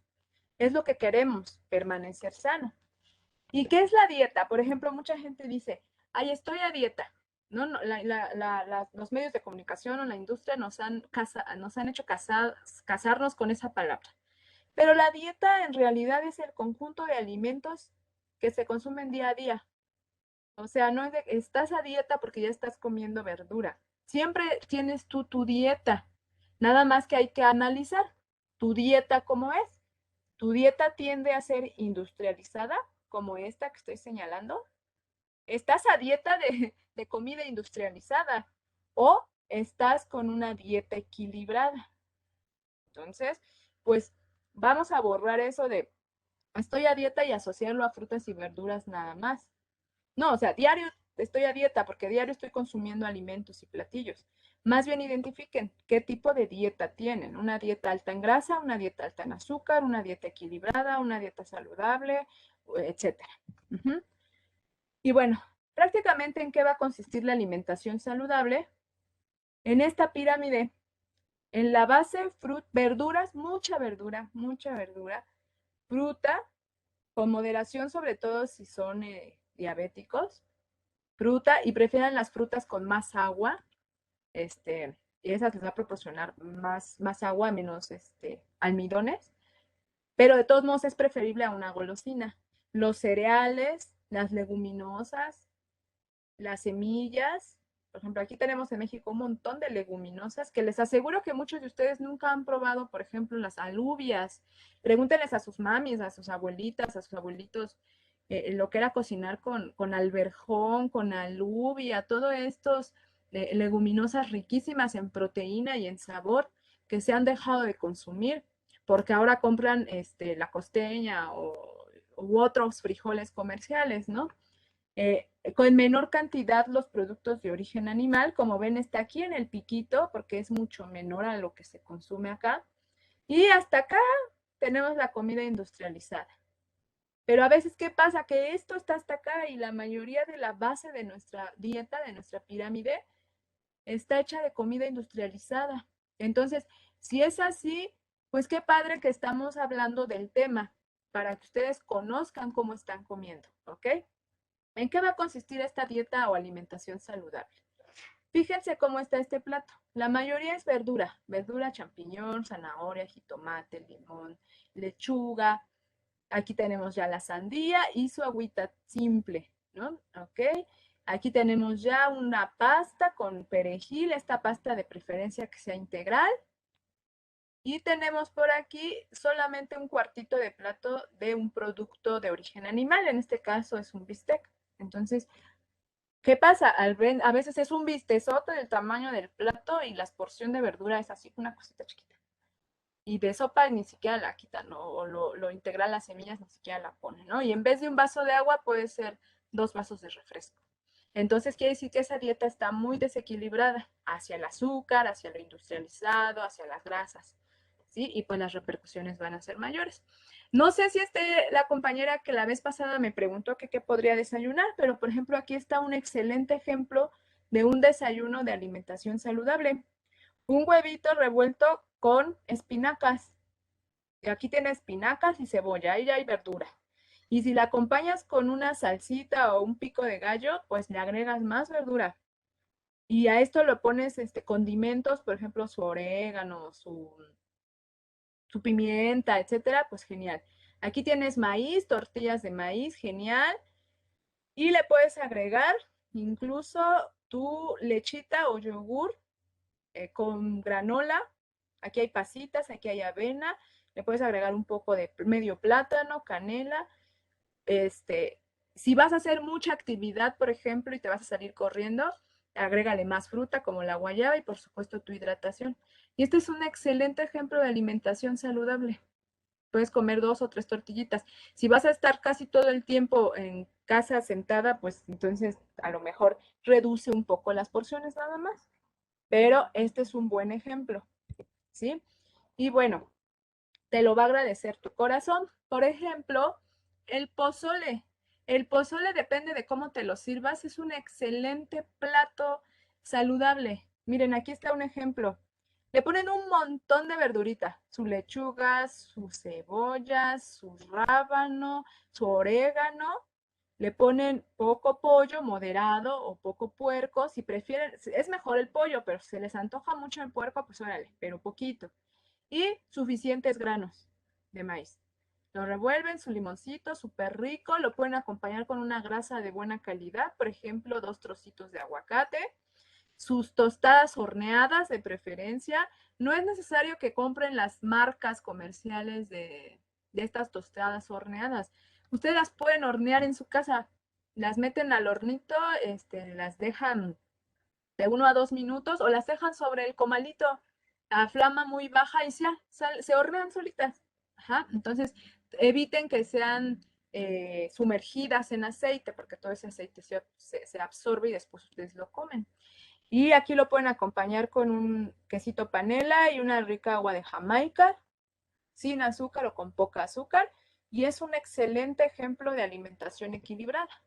Es lo que queremos, permanecer sano. ¿Y qué es la dieta? Por ejemplo, mucha gente dice, ay, estoy a dieta. No, no, los medios de comunicación o la industria nos han hecho casarnos con esa palabra. Pero la dieta en realidad es el conjunto de alimentos que se consumen día a día. O sea, no es de estás a dieta porque ya estás comiendo verdura. Siempre tienes tú tu dieta. Nada más que hay que analizar tu dieta cómo es. ¿Tu dieta tiende a ser industrializada, como esta que estoy señalando? ¿Estás a dieta de comida industrializada o estás con una dieta equilibrada? Entonces, pues vamos a borrar eso de estoy a dieta y asociarlo a frutas y verduras nada más. No, o sea, diario estoy a dieta porque diario estoy consumiendo alimentos y platillos. Más bien identifiquen qué tipo de dieta tienen. Una dieta alta en grasa, una dieta alta en azúcar, una dieta equilibrada, una dieta saludable, etcétera. Y bueno, prácticamente en qué va a consistir la alimentación saludable. En esta pirámide, en la base, verduras, mucha verdura, fruta, con moderación, sobre todo si son diabéticos, fruta y prefieran las frutas con más agua, y esas les va a proporcionar más agua, menos almidones, pero de todos modos es preferible a una golosina. Los cereales, las leguminosas, las semillas, por ejemplo, aquí tenemos en México un montón de leguminosas que les aseguro que muchos de ustedes nunca han probado, por ejemplo, las alubias. Pregúntenles a sus mamis, a sus abuelitas, a sus abuelitos, lo que era cocinar con alberjón, con alubia, todos estos leguminosas riquísimas en proteína y en sabor que se han dejado de consumir porque ahora compran la costeña u otros frijoles comerciales, ¿no? Con menor cantidad los productos de origen animal, como ven está aquí en el piquito, porque es mucho menor a lo que se consume acá. Y hasta acá tenemos la comida industrializada. Pero a veces, ¿qué pasa? Que esto está hasta acá y la mayoría de la base de nuestra dieta, de nuestra pirámide, está hecha de comida industrializada. Entonces, si es así, pues qué padre que estamos hablando del tema para que ustedes conozcan cómo están comiendo, ¿ok? ¿En qué va a consistir esta dieta o alimentación saludable? Fíjense cómo está este plato. La mayoría es verdura, verdura, champiñón, zanahoria, jitomate, limón, lechuga. Aquí tenemos ya la sandía y su agüita simple, ¿no? Ok. Aquí tenemos ya una pasta con perejil, esta pasta de preferencia que sea integral. Y tenemos por aquí solamente un cuartito de plato de un producto de origen animal, en este caso es un bistec. Entonces, ¿qué pasa? A veces es un bistezote del tamaño del plato y la porción de verdura es así, una cosita chiquita. Y de sopa ni siquiera la quitan, ¿no? O lo integral, las semillas ni siquiera la ponen, ¿no? Y en vez de un vaso de agua puede ser 2 vasos de refresco. Entonces quiere decir que esa dieta está muy desequilibrada hacia el azúcar, hacia lo industrializado, hacia las grasas, ¿sí? Y pues las repercusiones van a ser mayores. No sé si la compañera que la vez pasada me preguntó que qué podría desayunar, pero por ejemplo aquí está un excelente ejemplo de un desayuno de alimentación saludable. Un huevito revuelto con espinacas. Y aquí tiene espinacas y cebolla, ahí ya hay verdura. Y si la acompañas con una salsita o un pico de gallo, pues le agregas más verdura. Y a esto le pones condimentos, por ejemplo, su orégano, su pimienta, etcétera, pues genial. Aquí tienes maíz, tortillas de maíz, genial. Y le puedes agregar incluso tu lechita o yogur con granola. Aquí hay pasitas, aquí hay avena. Le puedes agregar un poco de medio plátano, canela. Este, si vas a hacer mucha actividad, por ejemplo, y te vas a salir corriendo, agrégale más fruta como la guayaba y por supuesto tu hidratación. Y este es un excelente ejemplo de alimentación saludable. Puedes comer 2 o 3 tortillitas. Si vas a estar casi todo el tiempo en casa sentada, pues entonces a lo mejor reduce un poco las porciones nada más. Pero este es un buen ejemplo, ¿sí? Y bueno, te lo va a agradecer tu corazón. Por ejemplo, el pozole. El pozole depende de cómo te lo sirvas. Es un excelente plato saludable. Miren, aquí está un ejemplo. Le ponen un montón de verdurita, su lechuga, su cebolla, su rábano, su orégano. Le ponen poco pollo, moderado o poco puerco. Si prefieren, es mejor el pollo, pero si se les antoja mucho el puerco, pues órale, pero poquito. Y suficientes granos de maíz. Lo revuelven, su limoncito, súper rico. Lo pueden acompañar con una grasa de buena calidad, por ejemplo, 2 trocitos de aguacate. Sus tostadas horneadas de preferencia. No es necesario que compren las marcas comerciales de estas tostadas horneadas. Ustedes las pueden hornear en su casa. Las meten al hornito, las dejan de 1 a 2 minutos o las dejan sobre el comalito a flama muy baja y ya, se hornean solitas. Ajá. Entonces, eviten que sean sumergidas en aceite porque todo ese aceite se absorbe y después ustedes lo comen. Y aquí lo pueden acompañar con un quesito panela y una rica agua de Jamaica, sin azúcar o con poca azúcar. Y es un excelente ejemplo de alimentación equilibrada.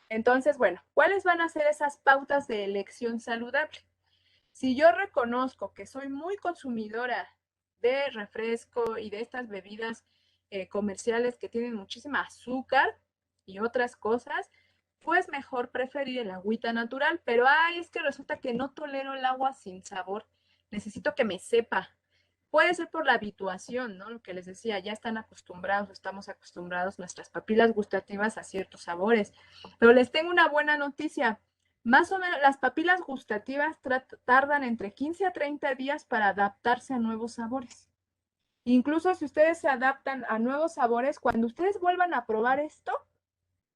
Entonces, bueno, ¿cuáles van a ser esas pautas de elección saludable? Si yo reconozco que soy muy consumidora de refresco y de estas bebidas comerciales que tienen muchísima azúcar y otras cosas, pues mejor preferir el agüita natural. Pero, ay, es que resulta que no tolero el agua sin sabor. Necesito que me sepa. Puede ser por la habituación, ¿no? Lo que les decía, ya están acostumbrados, estamos acostumbrados nuestras papilas gustativas a ciertos sabores. Pero les tengo una buena noticia. Más o menos, las papilas gustativas tardan entre 15 a 30 días para adaptarse a nuevos sabores. Incluso si ustedes se adaptan a nuevos sabores, cuando ustedes vuelvan a probar esto,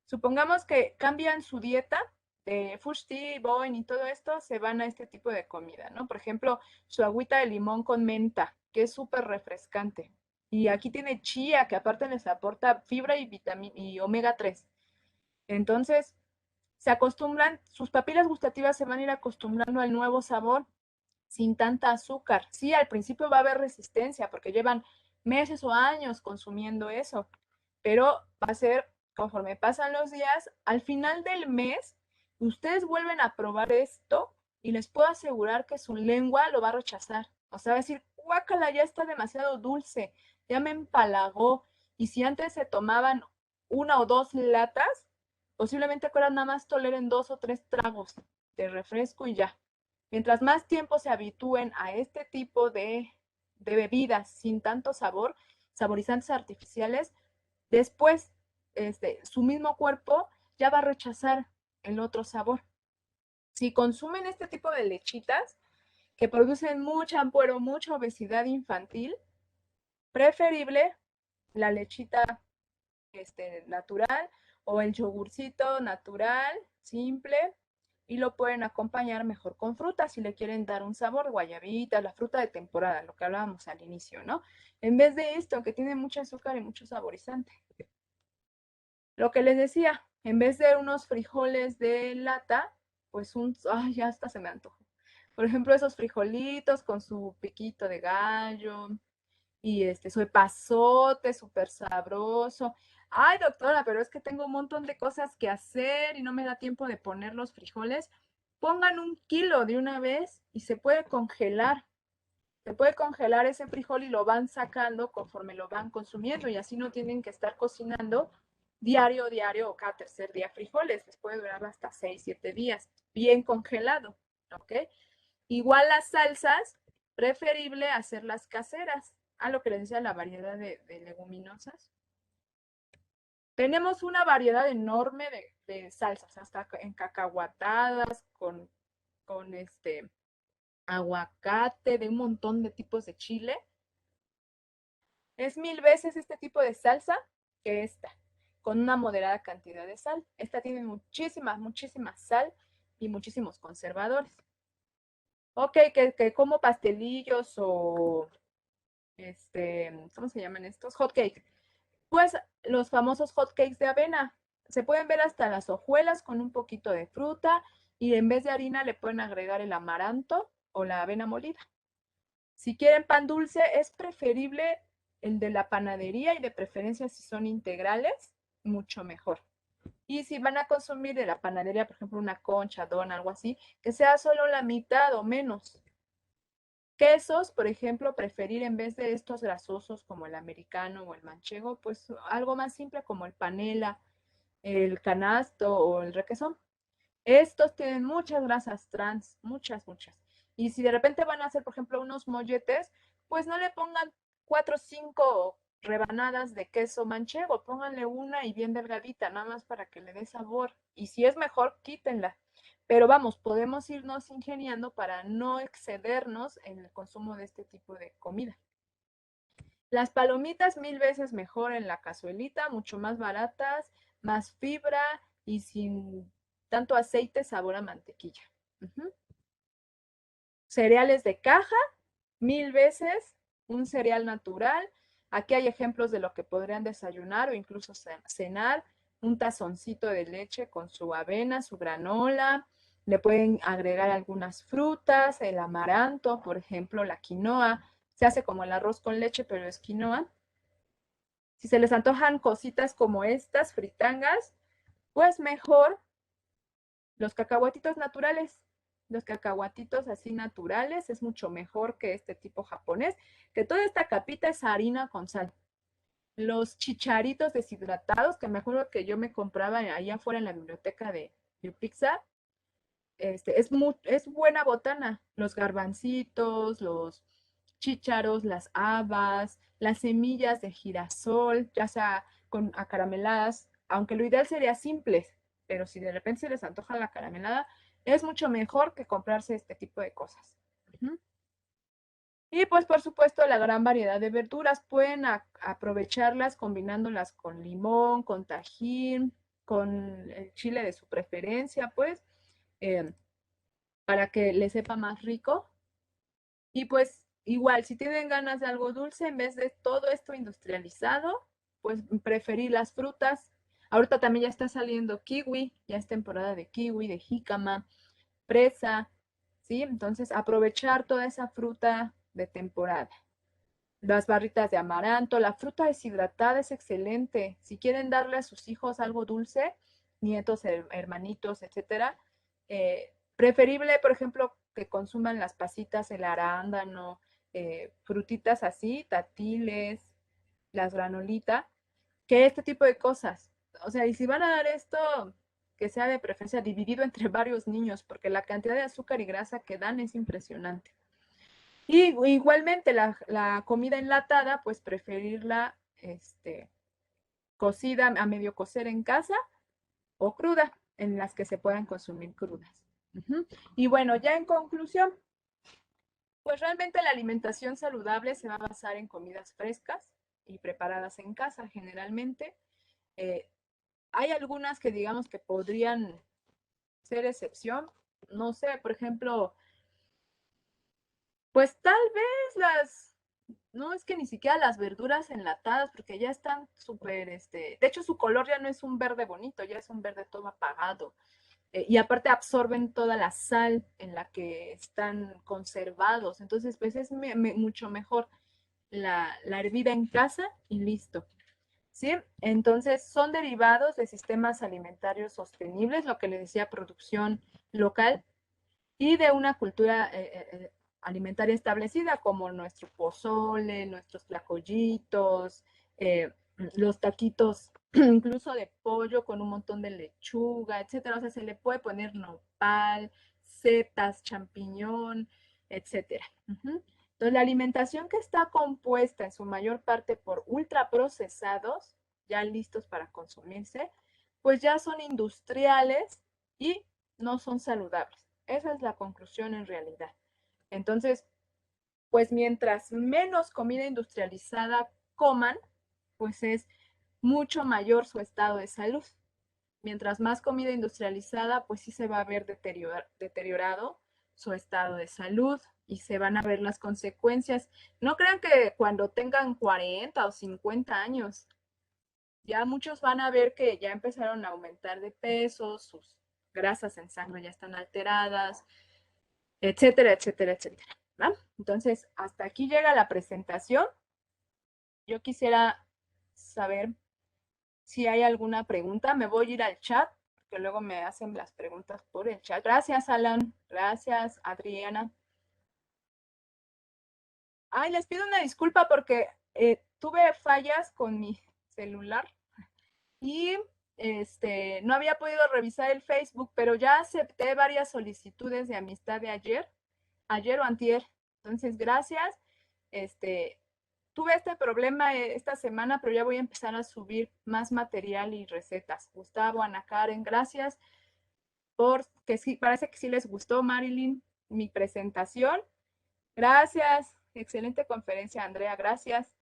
supongamos que cambian su dieta de Fush Tea, Boing y todo esto, se van a este tipo de comida, ¿no? Por ejemplo, su agüita de limón con menta, que es súper refrescante. Y aquí tiene chía, que aparte les aporta fibra y y omega 3. Entonces, se acostumbran, sus papilas gustativas se van a ir acostumbrando al nuevo sabor sin tanta azúcar. Sí, al principio va a haber resistencia porque llevan meses o años consumiendo eso, pero va a ser conforme pasan los días, al final del mes, ustedes vuelven a probar esto y les puedo asegurar que su lengua lo va a rechazar. O sea, va a decir, guácala, ya está demasiado dulce, ya me empalagó. Y si antes se tomaban una o dos latas, posiblemente ahora nada más toleren 2 o 3 tragos de refresco y ya. Mientras más tiempo se habitúen a este tipo de bebidas sin tanto sabor, saborizantes artificiales, después su mismo cuerpo ya va a rechazar el otro sabor. Si consumen este tipo de lechitas que producen mucha ampuero, mucha obesidad infantil, preferible la lechita natural o el yogurcito natural, simple, y lo pueden acompañar mejor con fruta si le quieren dar un sabor, guayabita, la fruta de temporada, lo que hablábamos al inicio, ¿no? En vez de esto que tiene mucho azúcar y mucho saborizante. Lo que les decía, en vez de unos frijoles de lata, pues ay, ya hasta se me antojó. Por ejemplo, esos frijolitos con su piquito de gallo, y su epazote súper sabroso. Ay, doctora, pero es que tengo un montón de cosas que hacer y no me da tiempo de poner los frijoles. Pongan 1 kilo de una vez y se puede congelar. Se puede congelar ese frijol y lo van sacando conforme lo van consumiendo y así no tienen que estar cocinando diario o cada tercer día frijoles. Les puede durar hasta 6, 7 días, bien congelado, ¿ok? Igual las salsas, preferible hacerlas caseras. A lo que les decía la variedad de leguminosas. Tenemos una variedad enorme de salsas, hasta encacahuatadas, con aguacate, de un montón de tipos de chile. Es 1000 veces este tipo de salsa que esta, con una moderada cantidad de sal. Esta tiene muchísima sal y muchísimos conservadores. Ok, que como pastelillos o ¿cómo se llaman estos? Hot cake. Pues los famosos hot cakes de avena. Se pueden ver hasta las hojuelas con un poquito de fruta y en vez de harina le pueden agregar el amaranto o la avena molida. Si quieren pan dulce, es preferible el de la panadería y de preferencia si son integrales, mucho mejor. Y si van a consumir de la panadería, por ejemplo, una concha, don, algo así, que sea solo la mitad o menos. Quesos, por ejemplo, preferir en vez de estos grasosos como el americano o el manchego, pues algo más simple como el panela, el canasto o el requesón. Estos tienen muchas grasas trans, muchas. Y si de repente van a hacer, por ejemplo, unos molletes, pues no le pongan 4 o 5 rebanadas de queso manchego, pónganle una y bien delgadita, nada más para que le dé sabor. Y si es mejor, quítenla. Pero vamos, podemos irnos ingeniando para no excedernos en el consumo de este tipo de comida. Las palomitas 1000 veces mejor en la cazuelita, mucho más baratas, más fibra y sin tanto aceite, sabor a mantequilla. Cereales de caja, 1000 veces un cereal natural. Aquí hay ejemplos de lo que podrían desayunar o incluso cenar. Un tazoncito de leche con su avena, su granola. Le pueden agregar algunas frutas, el amaranto, por ejemplo, la quinoa. Se hace como el arroz con leche, pero es quinoa. Si se les antojan cositas como estas, fritangas, pues mejor los cacahuatitos naturales. Los cacahuatitos así naturales es mucho mejor que este tipo japonés, que toda esta capita es harina con sal. Los chicharitos deshidratados, que me acuerdo que yo me compraba allá afuera en la biblioteca de Pizza, es buena botana. Los garbancitos, los chícharos, las habas, las semillas de girasol, ya sea con acarameladas, aunque lo ideal sería simples, pero si de repente se les antoja la caramelada, es mucho mejor que comprarse este tipo de cosas. Y pues por supuesto la gran variedad de verduras, pueden aprovecharlas combinándolas con limón, con tajín, con el chile de su preferencia, pues, para que les sepa más rico. Y pues igual, si tienen ganas de algo dulce, en vez de todo esto industrializado, pues preferir las frutas. Ahorita también ya está saliendo kiwi, ya es temporada de kiwi, de jícama, fresa, ¿sí? Entonces, aprovechar toda esa fruta de temporada. Las barritas de amaranto, la fruta deshidratada es excelente. Si quieren darle a sus hijos algo dulce, nietos, hermanitos, etcétera, preferible, por ejemplo, que consuman las pasitas, el arándano, frutitas así, dátiles, las granolitas, que este tipo de cosas. O sea, y si van a dar esto, que sea de preferencia dividido entre varios niños, porque la cantidad de azúcar y grasa que dan es impresionante. Y igualmente la comida enlatada, pues preferirla cocida a medio cocer en casa o cruda, en las que se puedan consumir crudas. Y bueno, ya en conclusión, pues realmente la alimentación saludable se va a basar en comidas frescas y preparadas en casa generalmente. Eh, Hay algunas que digamos que podrían ser excepción. No sé, por ejemplo, pues tal vez no es que ni siquiera las verduras enlatadas, porque ya están súper, de hecho su color ya no es un verde bonito, ya es un verde todo apagado. Y aparte absorben toda la sal en la que están conservados. Entonces, pues es mucho mejor la hervida en casa y listo. ¿Sí? Entonces, son derivados de sistemas alimentarios sostenibles, lo que le decía, producción local y de una cultura alimentaria establecida, como nuestro pozole, nuestros tlacoyitos, los taquitos, incluso de pollo con un montón de lechuga, etcétera. O sea, se le puede poner nopal, setas, champiñón, etcétera. Entonces, la alimentación que está compuesta en su mayor parte por ultraprocesados, ya listos para consumirse, pues ya son industriales y no son saludables. Esa es la conclusión en realidad. Entonces, pues mientras menos comida industrializada coman, pues es mucho mayor su estado de salud. Mientras más comida industrializada, pues sí se va a ver deteriorado su estado de salud y se van a ver las consecuencias. No crean que cuando tengan 40 o 50 años, ya muchos van a ver que ya empezaron a aumentar de peso, sus grasas en sangre ya están alteradas, etcétera, etcétera, etcétera. ¿Va? Entonces, hasta aquí llega la presentación. Yo quisiera saber si hay alguna pregunta. Me voy a ir al chat, que luego me hacen las preguntas por el chat. Gracias, Alan. Gracias, Adriana. Ay, les pido una disculpa porque tuve fallas con mi celular y no había podido revisar el Facebook, pero ya acepté varias solicitudes de amistad de ayer o antier. Entonces, gracias. Este, Tuve este problema esta semana, pero ya voy a empezar a subir más material y recetas. Gustavo, Ana Karen, gracias porque sí, parece que sí les gustó, Marilyn, mi presentación. Gracias. Excelente conferencia, Andrea, gracias.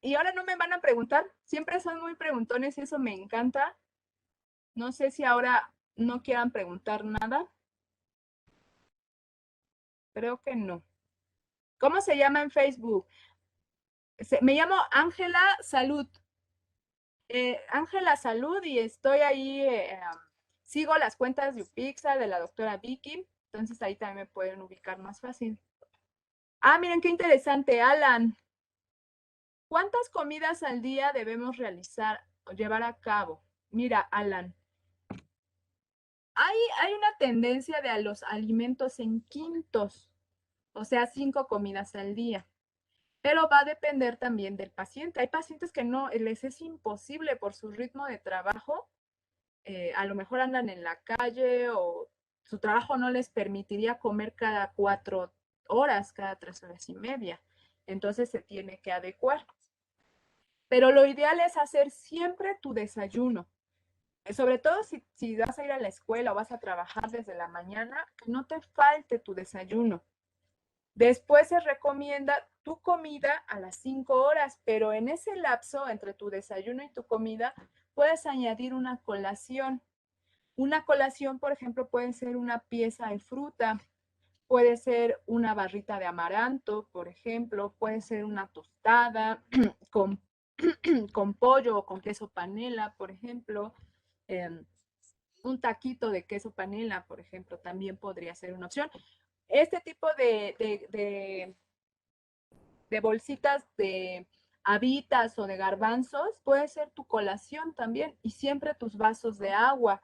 Y ahora no me van a preguntar, siempre son muy preguntones y eso me encanta. No sé si ahora no quieran preguntar nada. Creo que no. ¿Cómo se llama en Facebook? Me llamo Ángela Salud. Ángela Salud y estoy ahí, sigo las cuentas de Upixa, de la doctora Vicky, entonces ahí también me pueden ubicar más fácil. Ah, miren qué interesante, Alan. ¿Cuántas comidas al día debemos realizar o llevar a cabo? Mira, Alan, hay una tendencia de a los alimentos en quintos, o sea, 5 comidas al día. Pero va a depender también del paciente. Hay pacientes que no les es imposible por su ritmo de trabajo, a lo mejor andan en la calle o su trabajo no les permitiría comer cada 4 horas, cada 3 horas y media. Entonces se tiene que adecuar. Pero lo ideal es hacer siempre tu desayuno. Sobre todo si vas a ir a la escuela o vas a trabajar desde la mañana, que no te falte tu desayuno. Después se recomienda tu comida a las 5 horas, pero en ese lapso entre tu desayuno y tu comida puedes añadir una colación. Una colación, por ejemplo, puede ser una pieza de fruta, puede ser una barrita de amaranto, por ejemplo, puede ser una tostada con, con pollo o con queso panela, por ejemplo. em, un taquito de queso panela, por ejemplo, también podría ser una opción. Este tipo de bolsitas de habitas o de garbanzos puede ser tu colación también y siempre tus vasos de agua.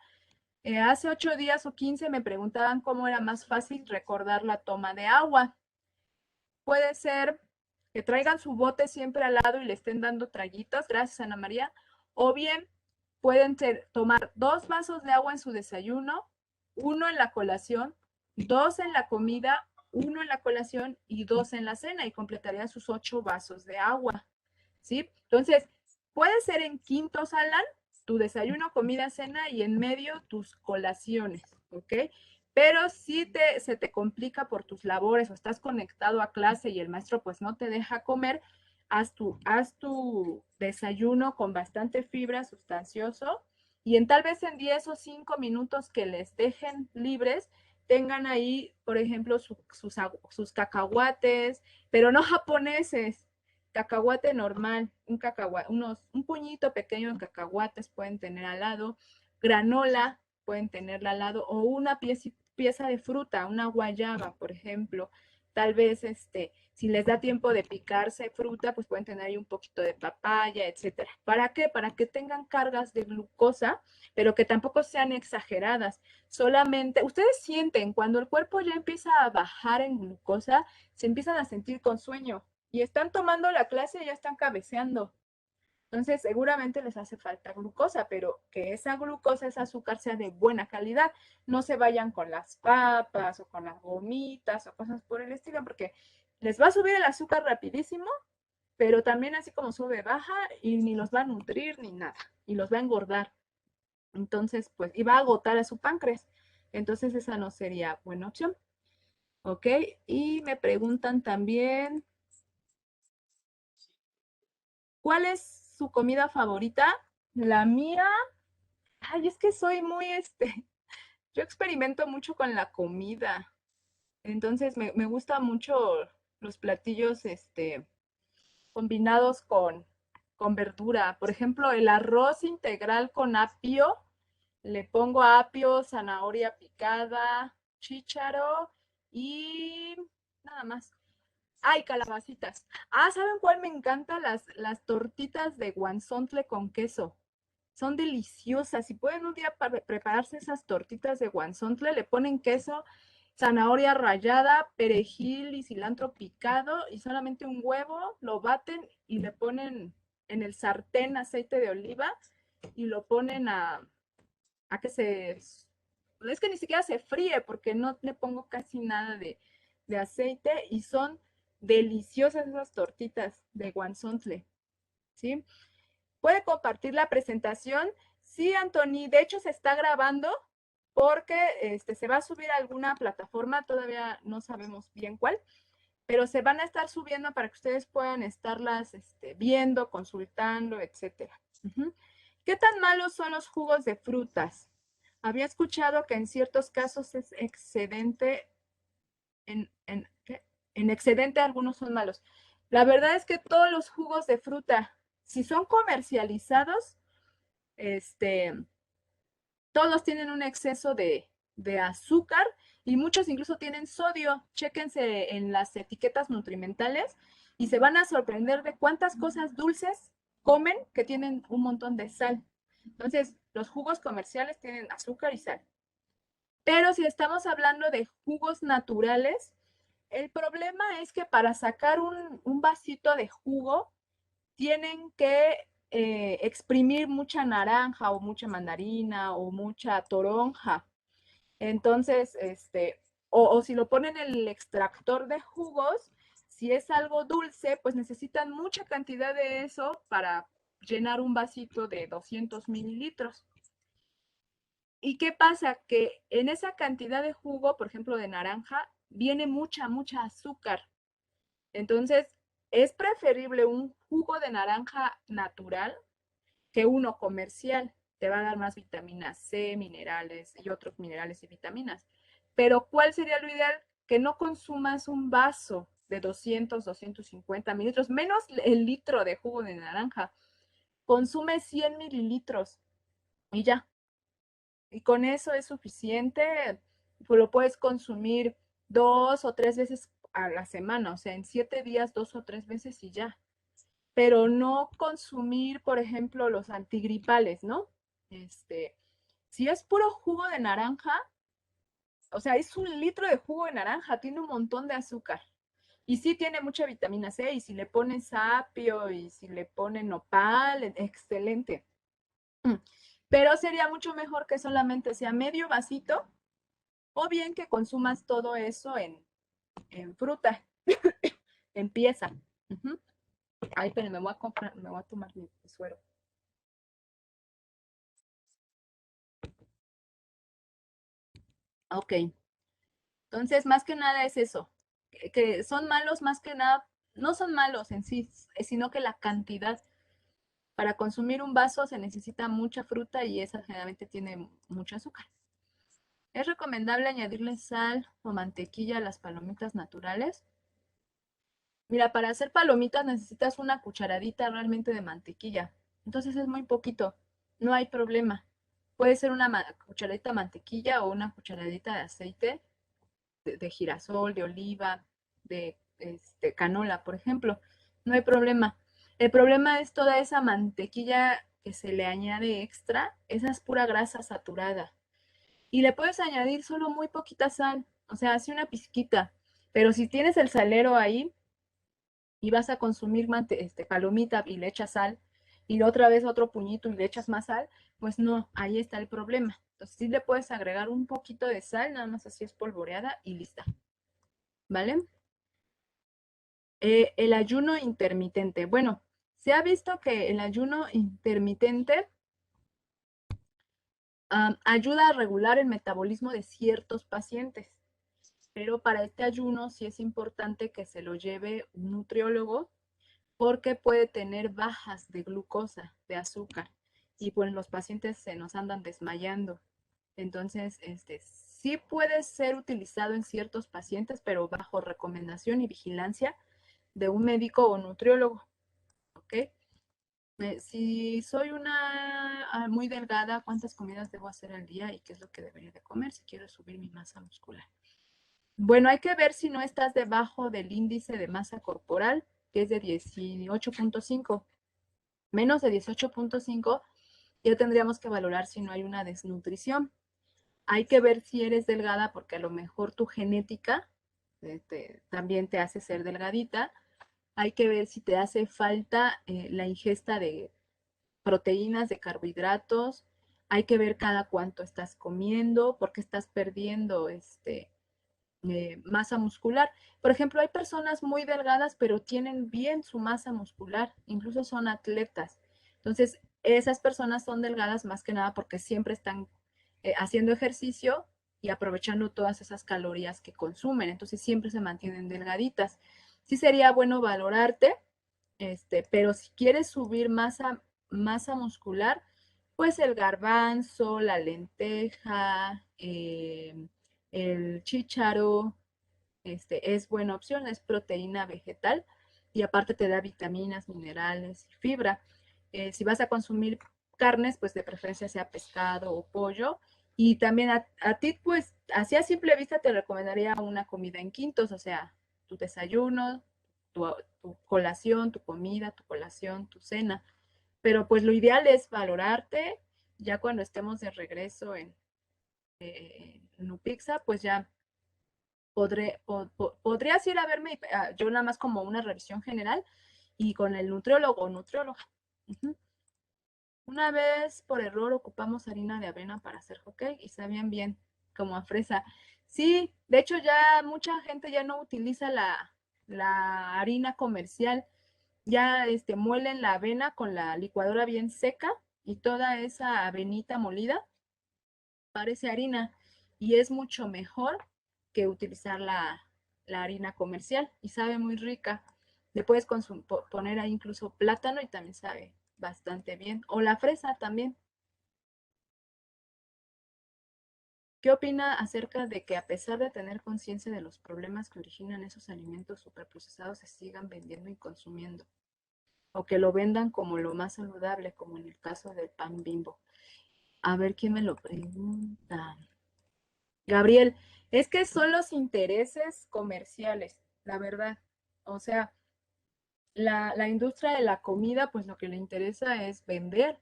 Hace 8 días o 15 me preguntaban cómo era más fácil recordar la toma de agua. Puede ser que traigan su bote siempre al lado y le estén dando traguitos, gracias Ana María, o bien pueden tomar 2 vasos de agua en su desayuno, uno en la colación, 2 en la comida, uno en la colación y 2 en la cena y completarían sus 8 vasos de agua, ¿sí? Entonces, puede ser en quintos, Alan, tu desayuno, comida, cena y en medio tus colaciones, ¿ok? Pero si se te complica por tus labores o estás conectado a clase y el maestro pues no te deja comer, haz tu desayuno con bastante fibra, sustancioso, y tal vez en 10 o 5 minutos que les dejen libres, tengan ahí, por ejemplo, sus cacahuates, pero no japoneses, cacahuate normal, un puñito pequeño de cacahuates pueden tener al lado, granola pueden tenerla al lado, o una pieza de fruta, una guayaba, por ejemplo. Tal vez, si les da tiempo de picarse fruta, pues pueden tener ahí un poquito de papaya, etcétera. ¿Para qué? Para que tengan cargas de glucosa, pero que tampoco sean exageradas. Solamente, ustedes sienten, cuando el cuerpo ya empieza a bajar en glucosa, se empiezan a sentir con sueño y están tomando la clase y ya están cabeceando. Entonces, seguramente les hace falta glucosa, pero que esa glucosa, ese azúcar sea de buena calidad. No se vayan con las papas o con las gomitas o cosas por el estilo, porque les va a subir el azúcar rapidísimo, pero también así como sube, baja y ni los va a nutrir ni nada, y los va a engordar. Entonces, pues, y va a agotar a su páncreas. Entonces, esa no sería buena opción. ¿Ok? Y me preguntan también, ¿cuál es su comida favorita? La mía, ay, es que soy muy, yo experimento mucho con la comida. Entonces me gusta mucho los platillos, combinados con verdura. Por ejemplo, el arroz integral con apio, le pongo apio, zanahoria picada, chícharo y nada más. Ay, calabacitas. Ah, ¿saben cuál me encanta? Las tortitas de guansontle con queso. Son deliciosas. Si pueden un día prepararse esas tortitas de guansontle, le ponen queso, zanahoria rallada, perejil y cilantro picado y solamente un huevo, lo baten y le ponen en el sartén aceite de oliva y lo ponen a que se... Es que ni siquiera se fríe porque no le pongo casi nada de aceite y son deliciosas esas tortitas de guansontle, ¿sí? ¿Puede compartir la presentación? Sí, Anthony, de hecho se está grabando porque se va a subir a alguna plataforma, todavía no sabemos bien cuál, pero se van a estar subiendo para que ustedes puedan estarlas viendo, consultando, etcétera. Uh-huh. ¿Qué tan malos son los jugos de frutas? Había escuchado que en ciertos casos es excedente, ¿qué? En excedente algunos son malos. La verdad es que todos los jugos de fruta, si son comercializados, este, todos tienen un exceso de azúcar y muchos incluso tienen sodio. Chéquense en las etiquetas nutrimentales y se van a sorprender de cuántas cosas dulces comen que tienen un montón de sal. Entonces, los jugos comerciales tienen azúcar y sal. Pero si estamos hablando de jugos naturales, el problema es que para sacar un vasito de jugo, tienen que exprimir mucha naranja o mucha mandarina o mucha toronja. Entonces, o si lo ponen en el extractor de jugos, si es algo dulce, pues necesitan mucha cantidad de eso para llenar un vasito de 200 mililitros. ¿Y qué pasa? Que en esa cantidad de jugo, por ejemplo, de naranja, viene mucha azúcar. Entonces, es preferible un jugo de naranja natural que uno comercial. Te va a dar más vitamina C, minerales y otros minerales y vitaminas. Pero ¿cuál sería lo ideal? que no consumas un vaso de 200, 250 mililitros, menos el litro de jugo de naranja. Consume 100 mililitros y ya. Y con eso es suficiente. Pues lo puedes consumir 2 o 3 veces a la semana, o sea, en 7 días 2 o 3 veces y ya. Pero no consumir, por ejemplo, los antigripales, ¿no? Si es puro jugo de naranja, o sea, es 1 litro de jugo de naranja, tiene un montón de azúcar. Y sí tiene mucha vitamina C, y si le pones apio y si le ponen nopal, excelente. Pero sería mucho mejor que solamente sea medio vasito, o bien que consumas todo eso en fruta, en pieza. Ay, pero me voy a tomar mi suero. Ok, entonces más que nada es eso, que son malos más que nada, no son malos en sí, sino que la cantidad. Para consumir un vaso se necesita mucha fruta y esa generalmente tiene mucho azúcar. Es recomendable añadirle sal o mantequilla a las palomitas naturales. Mira, para hacer palomitas necesitas una cucharadita realmente de mantequilla. Entonces es muy poquito, no hay problema. Puede ser una cucharadita de mantequilla o una cucharadita de aceite de girasol, de oliva, de canola, por ejemplo. No hay problema. El problema es toda esa mantequilla que se le añade extra, esa es pura grasa saturada. Y le puedes añadir solo muy poquita sal, o sea, así una pizquita. Pero si tienes el salero ahí y vas a consumir palomita y le echas sal, y otra vez otro puñito y le echas más sal, pues no, ahí está el problema. Entonces sí le puedes agregar un poquito de sal, nada más así espolvoreada y lista. ¿Vale? El ayuno intermitente. Bueno, se ha visto que el ayuno intermitente ayuda a regular el metabolismo de ciertos pacientes, pero para este ayuno sí es importante que se lo lleve un nutriólogo porque puede tener bajas de glucosa, de azúcar, y pues los pacientes se nos andan desmayando. Entonces, sí puede ser utilizado en ciertos pacientes, pero bajo recomendación y vigilancia de un médico o nutriólogo, ¿ok? Si soy una muy delgada, ¿cuántas comidas debo hacer al día y qué es lo que debería de comer si quiero subir mi masa muscular? Bueno, hay que ver si no estás debajo del índice de masa corporal, que es de 18.5. Menos de 18.5, ya tendríamos que valorar si no hay una desnutrición. Hay que ver si eres delgada porque a lo mejor tu genética también te hace ser delgadita. Hay que ver si te hace falta la ingesta de proteínas, de carbohidratos. Hay que ver cada cuánto estás comiendo, porque estás perdiendo masa muscular. Por ejemplo, hay personas muy delgadas, pero tienen bien su masa muscular, incluso son atletas. Entonces, esas personas son delgadas más que nada porque siempre están haciendo ejercicio y aprovechando todas esas calorías que consumen. Entonces, siempre se mantienen delgaditas. Sí sería bueno valorarte, pero si quieres subir masa muscular, pues el garbanzo, la lenteja, el chícharo, es buena opción, es proteína vegetal y aparte te da vitaminas, minerales y fibra. Si vas a consumir carnes, pues de preferencia sea pescado o pollo. Y también a ti, pues, así a simple vista te recomendaría una comida en quintos, o sea, tu desayuno, tu colación, tu comida, tu colación, tu cena. Pero pues lo ideal es valorarte ya cuando estemos de regreso en Upixa, pues ya podrías ir a verme, yo nada más como una revisión general y con el nutriólogo o nutrióloga. Ujú. Una vez por error ocupamos harina de avena para hacer hockey y sabían bien como a fresa. Sí, de hecho ya mucha gente ya no utiliza la harina comercial, ya muelen la avena con la licuadora bien seca y toda esa avenita molida parece harina y es mucho mejor que utilizar la harina comercial y sabe muy rica. Le puedes poner ahí incluso plátano y también sabe bastante bien. O la fresa también. ¿Qué opina acerca de que a pesar de tener conciencia de los problemas que originan esos alimentos superprocesados se sigan vendiendo y consumiendo? O que lo vendan como lo más saludable, como en el caso del pan Bimbo. A ver quién me lo pregunta. Gabriel, es que son los intereses comerciales, la verdad. O sea, la industria de la comida, pues lo que le interesa es vender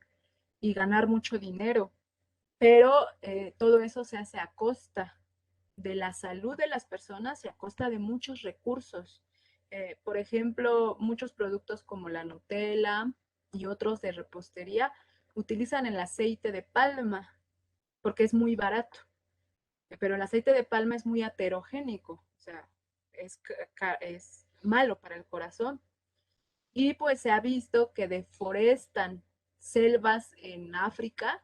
y ganar mucho dinero, pero todo eso se hace a costa de la salud de las personas y a costa de muchos recursos. Por ejemplo, muchos productos como la Nutella y otros de repostería utilizan el aceite de palma porque es muy barato, pero el aceite de palma es muy aterogénico, o sea, es malo para el corazón. Y pues se ha visto que deforestan selvas en África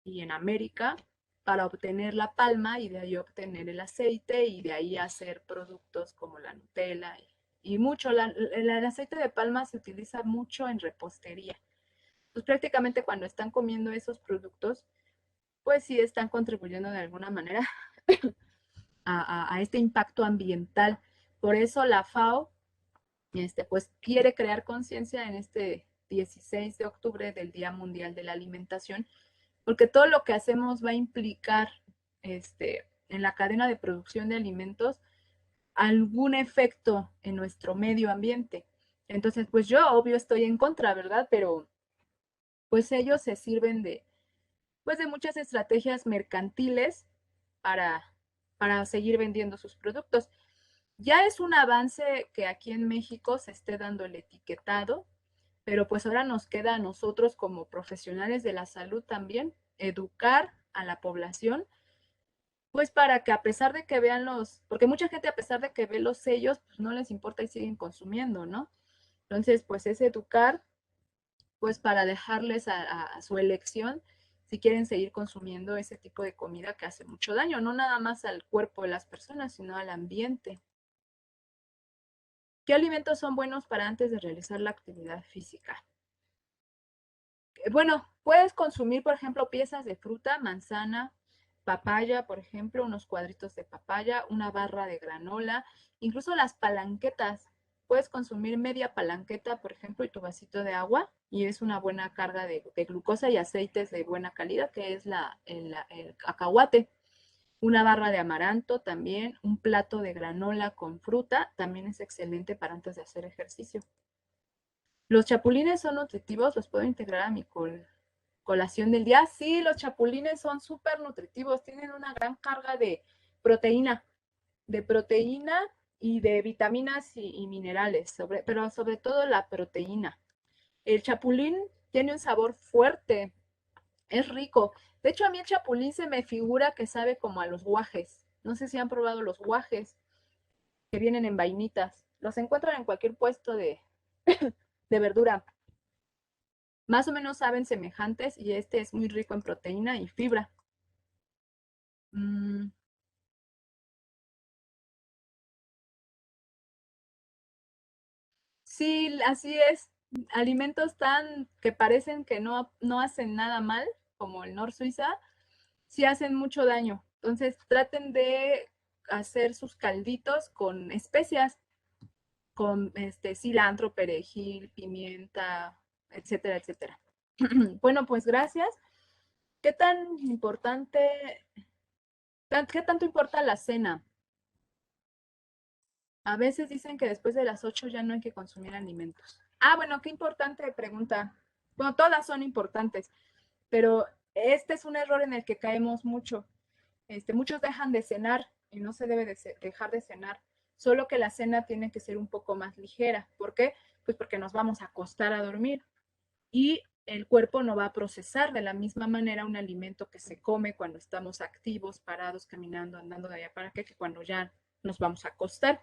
y en América para obtener la palma y de ahí obtener el aceite y de ahí hacer productos como la Nutella y mucho. El aceite de palma se utiliza mucho en repostería. Pues prácticamente cuando están comiendo esos productos, pues sí están contribuyendo de alguna manera a este impacto ambiental. Por eso la FAO pues quiere crear conciencia en este 16 de octubre del Día Mundial de la Alimentación, porque todo lo que hacemos va a implicar en la cadena de producción de alimentos algún efecto en nuestro medio ambiente. Entonces, pues yo obvio estoy en contra, ¿verdad? Pero pues ellos se sirven pues de muchas estrategias mercantiles para, para seguir vendiendo sus productos. Ya es un avance que aquí en México se esté dando el etiquetado, pero pues ahora nos queda a nosotros como profesionales de la salud también educar a la población, pues para que a pesar de que vean porque mucha gente a pesar de que ve los sellos, pues no les importa y siguen consumiendo, ¿no? Entonces, pues es educar, pues para dejarles a su elección si quieren seguir consumiendo ese tipo de comida que hace mucho daño, no nada más al cuerpo de las personas, sino al ambiente. ¿Qué alimentos son buenos para antes de realizar la actividad física? Bueno, puedes consumir, por ejemplo, piezas de fruta, manzana, papaya, por ejemplo, unos cuadritos de papaya, una barra de granola, incluso las palanquetas. Puedes consumir media palanqueta, por ejemplo, y tu vasito de agua, y es una buena carga de glucosa y aceites de buena calidad, que es el cacahuate. Una barra de amaranto también, un plato de granola con fruta, también es excelente para antes de hacer ejercicio. Los chapulines son nutritivos, los puedo integrar a mi colación del día. Sí, los chapulines son súper nutritivos, tienen una gran carga proteína, de proteína y de vitaminas y minerales, pero sobre todo la proteína. El chapulín tiene un sabor fuerte, es rico. De hecho, a mí el chapulín se me figura que sabe como a los guajes. No sé si han probado los guajes que vienen en vainitas. Los encuentran en cualquier puesto de verdura. Más o menos saben semejantes y este es muy rico en proteína y fibra. Mm, sí, así es. Alimentos tan que parecen que no hacen nada mal, como el Nor Suiza, sí hacen mucho daño. Entonces traten de hacer sus calditos con especias, con cilantro, perejil, pimienta, etcétera, etcétera. Bueno, pues gracias. ¿Qué tan importante, qué tanto importa la cena? A veces dicen que después de las 8 ya no hay que consumir alimentos. Ah, bueno, qué importante pregunta. Bueno, todas son importantes, pero este es un error en el que caemos mucho. Muchos dejan de cenar y no se debe dejar de cenar, solo que la cena tiene que ser un poco más ligera. ¿Por qué? Pues porque nos vamos a acostar a dormir y el cuerpo no va a procesar de la misma manera un alimento que se come cuando estamos activos, parados, caminando, andando de allá para acá, que cuando ya nos vamos a acostar.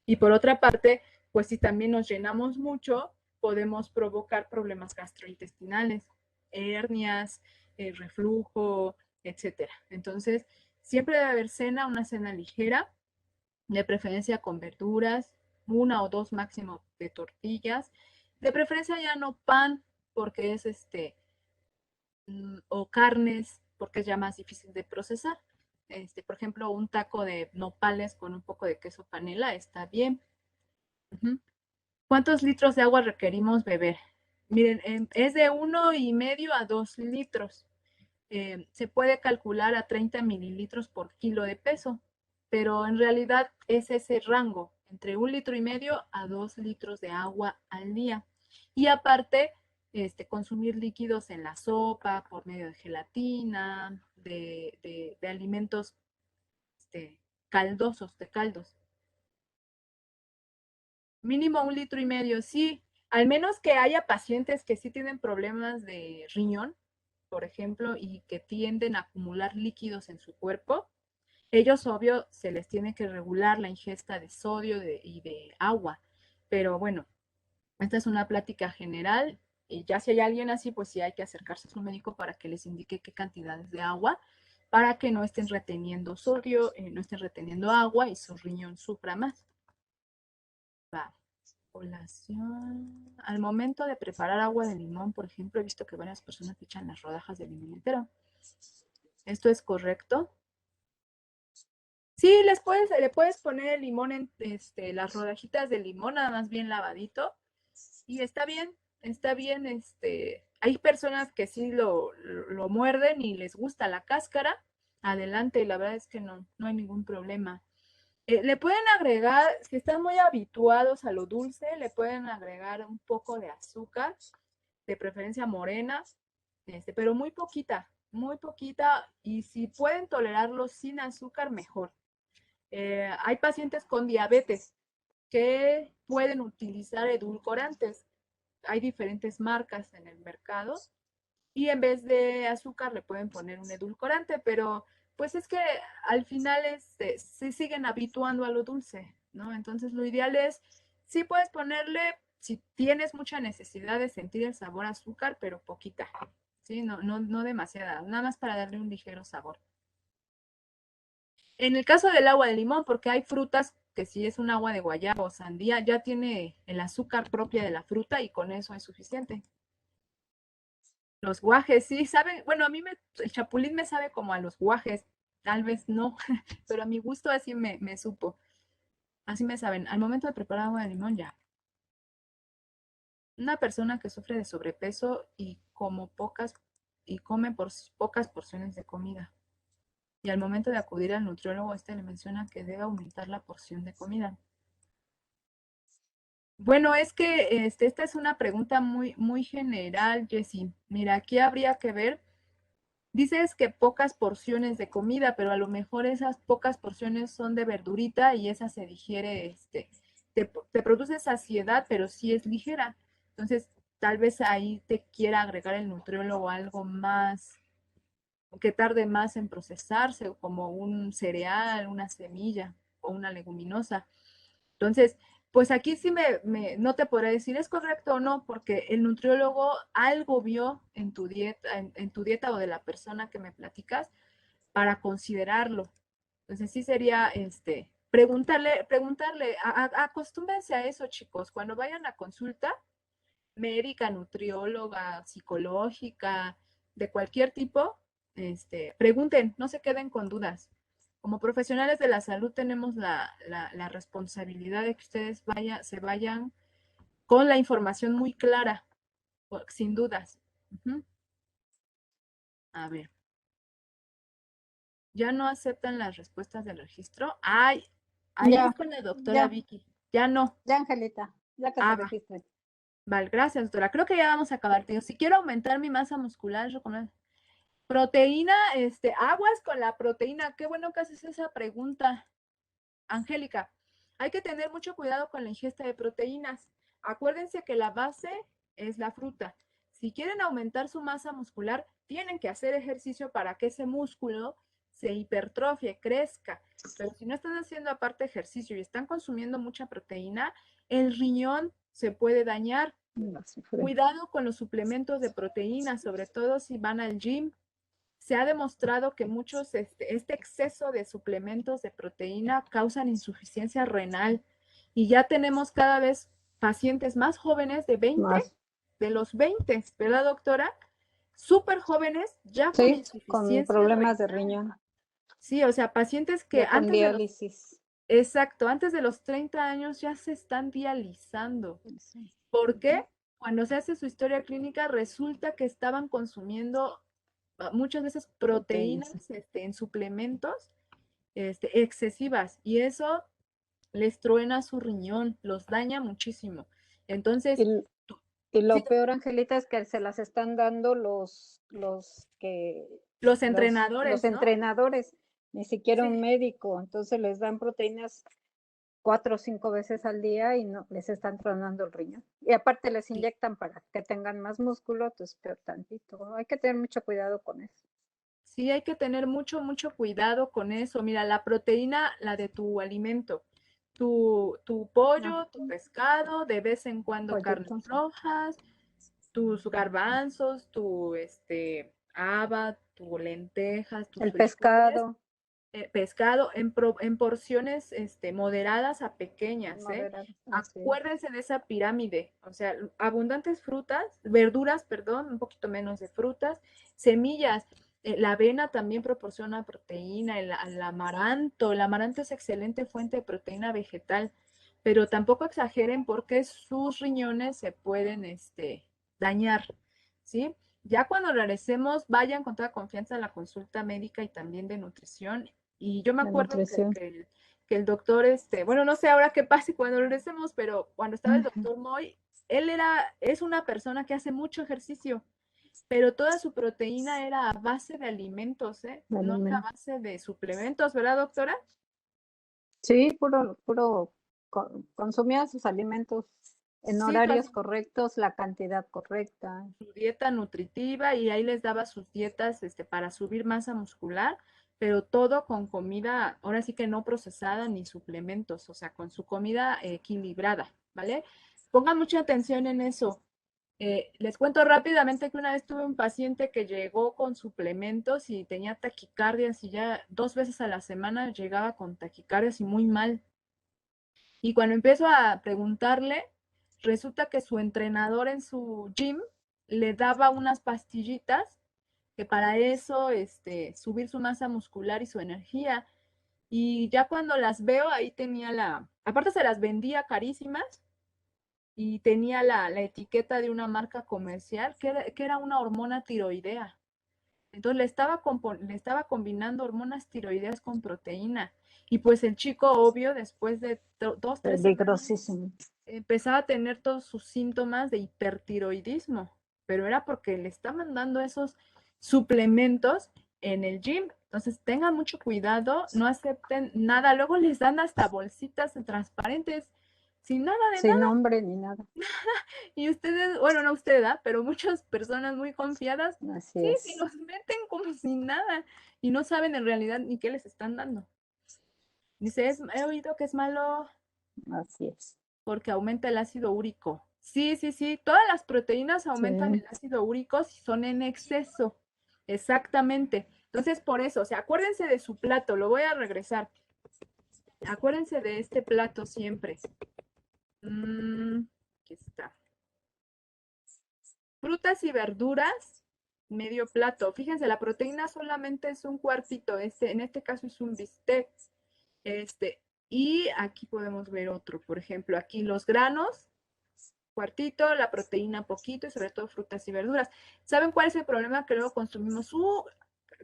Y por otra parte, pues si también nos llenamos mucho, podemos provocar problemas gastrointestinales, hernias, reflujo, etcétera. Entonces, siempre debe haber cena, una cena ligera, de preferencia con verduras, una o dos máximo de tortillas, de preferencia ya no pan, porque es o carnes, porque es ya más difícil de procesar. Por ejemplo, un taco de nopales con un poco de queso panela está bien. Ujú. ¿Cuántos litros de agua requerimos beber? Miren, es de 1,5 a 2 litros. Se puede calcular a 30 mililitros por kilo de peso, pero en realidad es ese rango, entre 1,5 litros a 2 litros de agua al día. Y aparte, consumir líquidos en la sopa por medio de gelatina, de alimentos caldosos, de caldos. Mínimo 1,5 litros, sí. Al menos que haya pacientes que sí tienen problemas de riñón, por ejemplo, y que tienden a acumular líquidos en su cuerpo, ellos, obvio, se les tiene que regular la ingesta de sodio y de agua. Pero bueno, esta es una plática general y ya si hay alguien así, pues sí hay que acercarse a su médico para que les indique qué cantidades de agua, para que no estén reteniendo sodio, no estén reteniendo agua y su riñón sufra más. Va. Colación. Al momento de preparar agua de limón, por ejemplo, he visto que varias personas echan las rodajas de limón entero. ¿Esto es correcto? Sí, le puedes poner el limón en las rodajitas de limón, nada más bien lavadito. Y está bien, hay personas que sí lo muerden y les gusta la cáscara. Adelante, la verdad es que no hay ningún problema. Le pueden agregar, si están muy habituados a lo dulce, le pueden agregar un poco de azúcar, de preferencia morena, pero muy poquita, y si pueden tolerarlo sin azúcar, mejor. Hay pacientes con diabetes que pueden utilizar edulcorantes. Hay diferentes marcas en el mercado y en vez de azúcar le pueden poner un edulcorante, pero pues es que al final se siguen habituando a lo dulce, ¿no? Entonces lo ideal es, sí puedes ponerle, si tienes mucha necesidad de sentir el sabor a azúcar, pero poquita, ¿sí? No demasiada, nada más para darle un ligero sabor. En el caso del agua de limón, porque hay frutas que si es un agua de guayaba o sandía, ya tiene el azúcar propia de la fruta y con eso es suficiente. Los guajes, sí, saben, bueno, el chapulín me sabe como a los guajes, tal vez no, pero a mi gusto así me supo, así me saben. Al momento de preparar agua de limón, ya. Una persona que sufre de sobrepeso y come por pocas porciones de comida. Y al momento de acudir al nutriólogo, le menciona que debe aumentar la porción de comida. Bueno, es que esta es una pregunta muy general, Jessie. Mira, aquí habría que ver. Dices que pocas porciones de comida, pero a lo mejor esas pocas porciones son de verdurita y esa se digiere, te produce saciedad, pero sí es ligera. Entonces, tal vez ahí te quiera agregar el nutriólogo algo más, que tarde más en procesarse, como un cereal, una semilla o una leguminosa. Entonces, pues aquí sí no te podré decir es correcto o no, porque el nutriólogo algo vio en tu dieta, en tu dieta o de la persona que me platicas para considerarlo. Entonces sí sería preguntarle, acostúmbense a eso, chicos, cuando vayan a consulta médica, nutrióloga, psicológica, de cualquier tipo, pregunten, no se queden con dudas. Como profesionales de la salud tenemos la responsabilidad de que ustedes se vayan con la información muy clara, sin dudas. Ujú. A ver, ¿ya no aceptan las respuestas del registro? Ay, ahí es Ya, con la doctora ya, Vicky. Ya no. ya, Angelita, ya que se Va. registre. Vale, gracias, doctora. Creo que ya vamos a acabar. Tío. Si quiero aumentar mi masa muscular, proteína, aguas con la proteína. Qué bueno que haces esa pregunta, Angélica. Hay que tener mucho cuidado con la ingesta de proteínas. Acuérdense que la base es la fruta. Si quieren aumentar su masa muscular, tienen que hacer ejercicio para que ese músculo se hipertrofie, crezca. Pero si no están haciendo aparte ejercicio y están consumiendo mucha proteína, el riñón se puede dañar. Cuidado con los suplementos de proteína, sobre todo si van al gym. Se ha demostrado que muchos, este exceso de suplementos de proteína causan insuficiencia renal y ya tenemos cada vez pacientes más jóvenes de 20, Más. de los 20, ¿verdad, doctora? Súper jóvenes, ya con Sí, con insuficiencia problemas de renal. riñón. Sí, o sea, pacientes que Ya con antes de los, diálisis. exacto, antes de los 30 años ya se están dializando. ¿Por qué? Cuando se hace su historia clínica resulta que estaban consumiendo muchas veces proteínas en suplementos excesivas y eso les truena su riñón, los daña muchísimo. Entonces, Y, y sí, lo peor, Angelita, es que se las están dando los los entrenadores, ¿no? entrenadores, ni siquiera Sí, un médico. Entonces les dan proteínas 4 o 5 veces al día y no les están tronando el riñón. Y aparte les sí, inyectan para que tengan más músculo, entonces peor tantito. Hay que tener mucho cuidado con eso. sí, hay que tener mucho, mucho cuidado con eso. Mira, la proteína, la de tu alimento, tu Ah, pollo, tu pescado, de vez en cuando carnes pollito. rojas, tus garbanzos, tu haba, tu lentejas, tus El frijoles, pescado, pescado en porciones moderadas a pequeñas, ¿eh? moderado, así es. Acuérdense de esa pirámide, o sea, abundantes frutas, verduras, perdón, un poquito menos de frutas, semillas. La avena también proporciona proteína, el amaranto es excelente fuente de proteína vegetal, pero tampoco exageren porque sus riñones se pueden dañar, ¿sí? Ya cuando regresemos, vayan con toda confianza a la consulta médica y también de nutrición. Y yo me La acuerdo nutrición. que el doctor, bueno, no sé ahora qué pase cuando regresemos, pero cuando estaba el doctor Moy, es una persona que hace mucho ejercicio, pero toda su proteína era a base de alimentos, ¿eh? De No era a alimento. base de suplementos, ¿verdad, doctora? Sí, puro consumía sus alimentos en Sí, horarios correctos, la cantidad correcta. su dieta nutritiva y ahí les daba sus dietas para subir masa muscular, pero todo con comida, ahora sí que no procesada ni suplementos, o sea, con su comida equilibrada, ¿vale? Pongan mucha atención en eso. Les cuento rápidamente que una vez tuve un paciente que llegó con suplementos y tenía taquicardias y ya 2 veces a la semana llegaba con taquicardias y muy mal. Y cuando empiezo a preguntarle, resulta que su entrenador en su gym le daba unas pastillitas que para eso, subir su masa muscular y su energía. Y ya cuando las veo, ahí tenía aparte se las vendía carísimas y tenía la etiqueta de una marca comercial que era una hormona tiroidea. Entonces le estaba combinando hormonas tiroideas con proteína. Y pues el chico, obvio, después de 2, 3 semanas, Peligrosísimo. empezaba a tener todos sus síntomas de hipertiroidismo, pero era porque le estaban dando esos suplementos en el gym. Entonces tengan mucho cuidado, no acepten nada. Luego les dan hasta bolsitas transparentes sin nada de Sin nada. nombre ni nada. Y ustedes, bueno, no usted, ¿ah? Pero muchas personas muy confiadas, Así sí, sí, es. los meten como sin nada y no saben en realidad ni qué les están dando. Dice, he oído que es malo Así es. porque aumenta el ácido úrico. Sí, sí, sí, todas las proteínas aumentan Sí. el ácido úrico si son en exceso. Exactamente. Entonces, por eso, o sea, acuérdense de su plato, lo voy a regresar. Acuérdense de este plato siempre. Aquí está. Frutas y verduras, medio plato. Fíjense, la proteína solamente es un cuartito, en este caso es un bistec. Este, y aquí podemos ver otro, por ejemplo, aquí los granos, cuartito, la proteína poquito y sobre todo frutas y verduras. ¿Saben cuál es el problema? Que luego consumimos,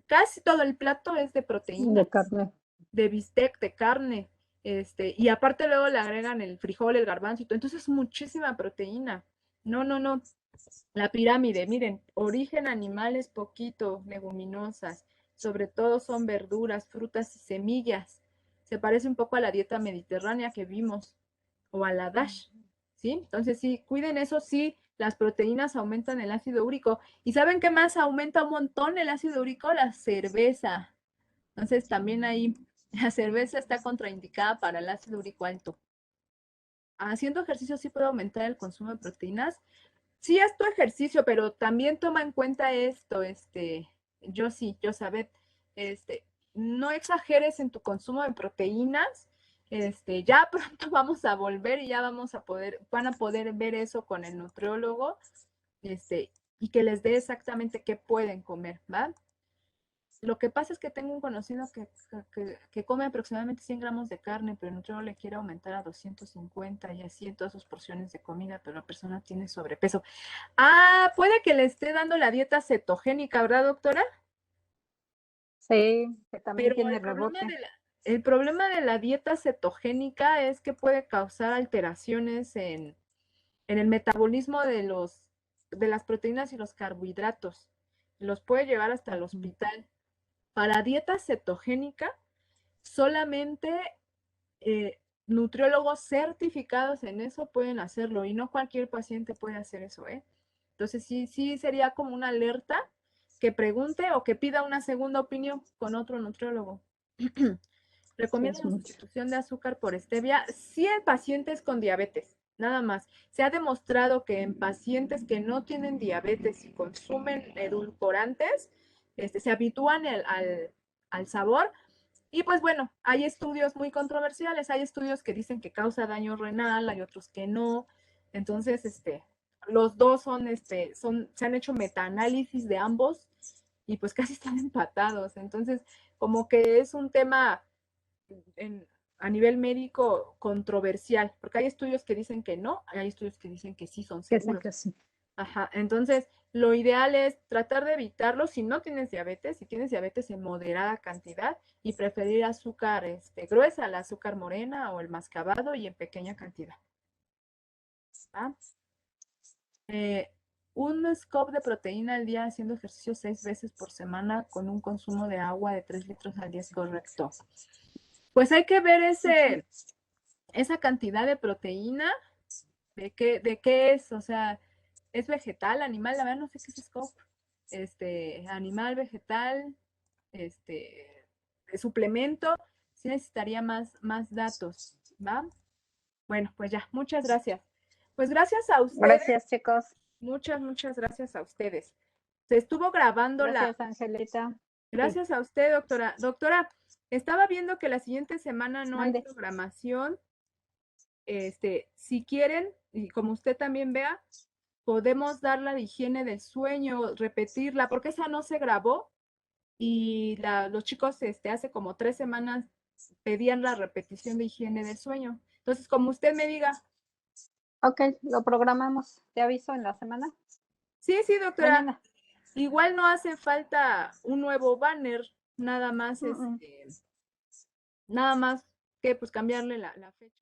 casi todo el plato es de De proteína, carne. de bistec, de carne, y aparte luego le agregan el frijol, el garbanzo y todo, entonces muchísima proteína. No, no, no. La pirámide, miren, origen animal es poquito, leguminosas, sobre todo son verduras, frutas y semillas. Se parece un poco a la dieta mediterránea que vimos o a la DASH, ¿sí? Entonces sí, cuiden eso, sí, las proteínas aumentan el ácido úrico. ¿Y saben qué más aumenta un montón el ácido úrico? La cerveza. Entonces también ahí la cerveza está contraindicada para el ácido úrico alto. Haciendo ejercicio sí puede aumentar el consumo de proteínas, sí haz tu ejercicio, pero también toma en cuenta esto, yo sabed, este, no exageres en tu consumo de proteínas, ya pronto vamos a volver y ya van a poder ver eso con el nutriólogo, y que les dé exactamente qué pueden comer, ¿va? Lo que pasa es que tengo un conocido que come aproximadamente 100 gramos de carne, pero el nutriólogo le quiere aumentar a 250 y así en todas sus porciones de comida, pero la persona tiene sobrepeso. Ah, puede que le esté dando la dieta cetogénica, ¿verdad, doctora? Sí, que también Pero tiene rebote. el problema de la dieta cetogénica es que puede causar alteraciones en el metabolismo de las proteínas y los carbohidratos. Los puede llevar hasta el hospital. Para dieta cetogénica, solamente nutriólogos certificados en eso pueden hacerlo y no cualquier paciente puede hacer eso, ¿eh? Entonces sí sería como una alerta que pregunte o que pida una segunda opinión con otro nutriólogo. Recomiendo Es la mucho. sustitución de azúcar por stevia si en pacientes con diabetes, nada más. Se ha demostrado que en pacientes que no tienen diabetes y consumen edulcorantes, se habitúan al sabor. Y pues bueno, hay estudios muy controversiales, hay estudios que dicen que causa daño renal, hay otros que no. Entonces, los dos se han hecho metaanálisis de ambos y pues casi están empatados. Entonces, como que es un tema a nivel médico controversial, porque hay estudios que dicen que no, hay estudios que dicen que sí son Que sí, seguros. que sí. Ajá, entonces lo ideal es tratar de evitarlo si no tienes diabetes, si tienes diabetes en moderada cantidad y preferir azúcar gruesa, la azúcar morena o el mascabado y en pequeña cantidad. ¿Ah? Un scoop de proteína al día haciendo ejercicio 6 veces por semana con un consumo de agua de 3 litros al día es correcto. Pues hay que ver esa cantidad de proteína, de qué es, o sea, es vegetal, animal, la verdad no sé qué es scope, animal, vegetal, de suplemento, sí necesitaría más datos, ¿va? Bueno, pues ya, muchas gracias. Pues gracias a ustedes, Gracias, chicos. muchas gracias a ustedes. Se estuvo grabando Gracias, Angelita. Gracias a usted, doctora. Doctora, estaba viendo que la siguiente semana no hay Mande. programación. Si quieren, y como usted también vea, podemos dar la de higiene del sueño, repetirla, porque esa no se grabó y los chicos hace como 3 semanas pedían la repetición de higiene del sueño. Entonces, como usted me diga, Ok, lo programamos. Te aviso en la semana. sí, doctora, Mañana. igual no hace falta un nuevo banner, nada más, Mm, mm. nada más que pues cambiarle la fecha.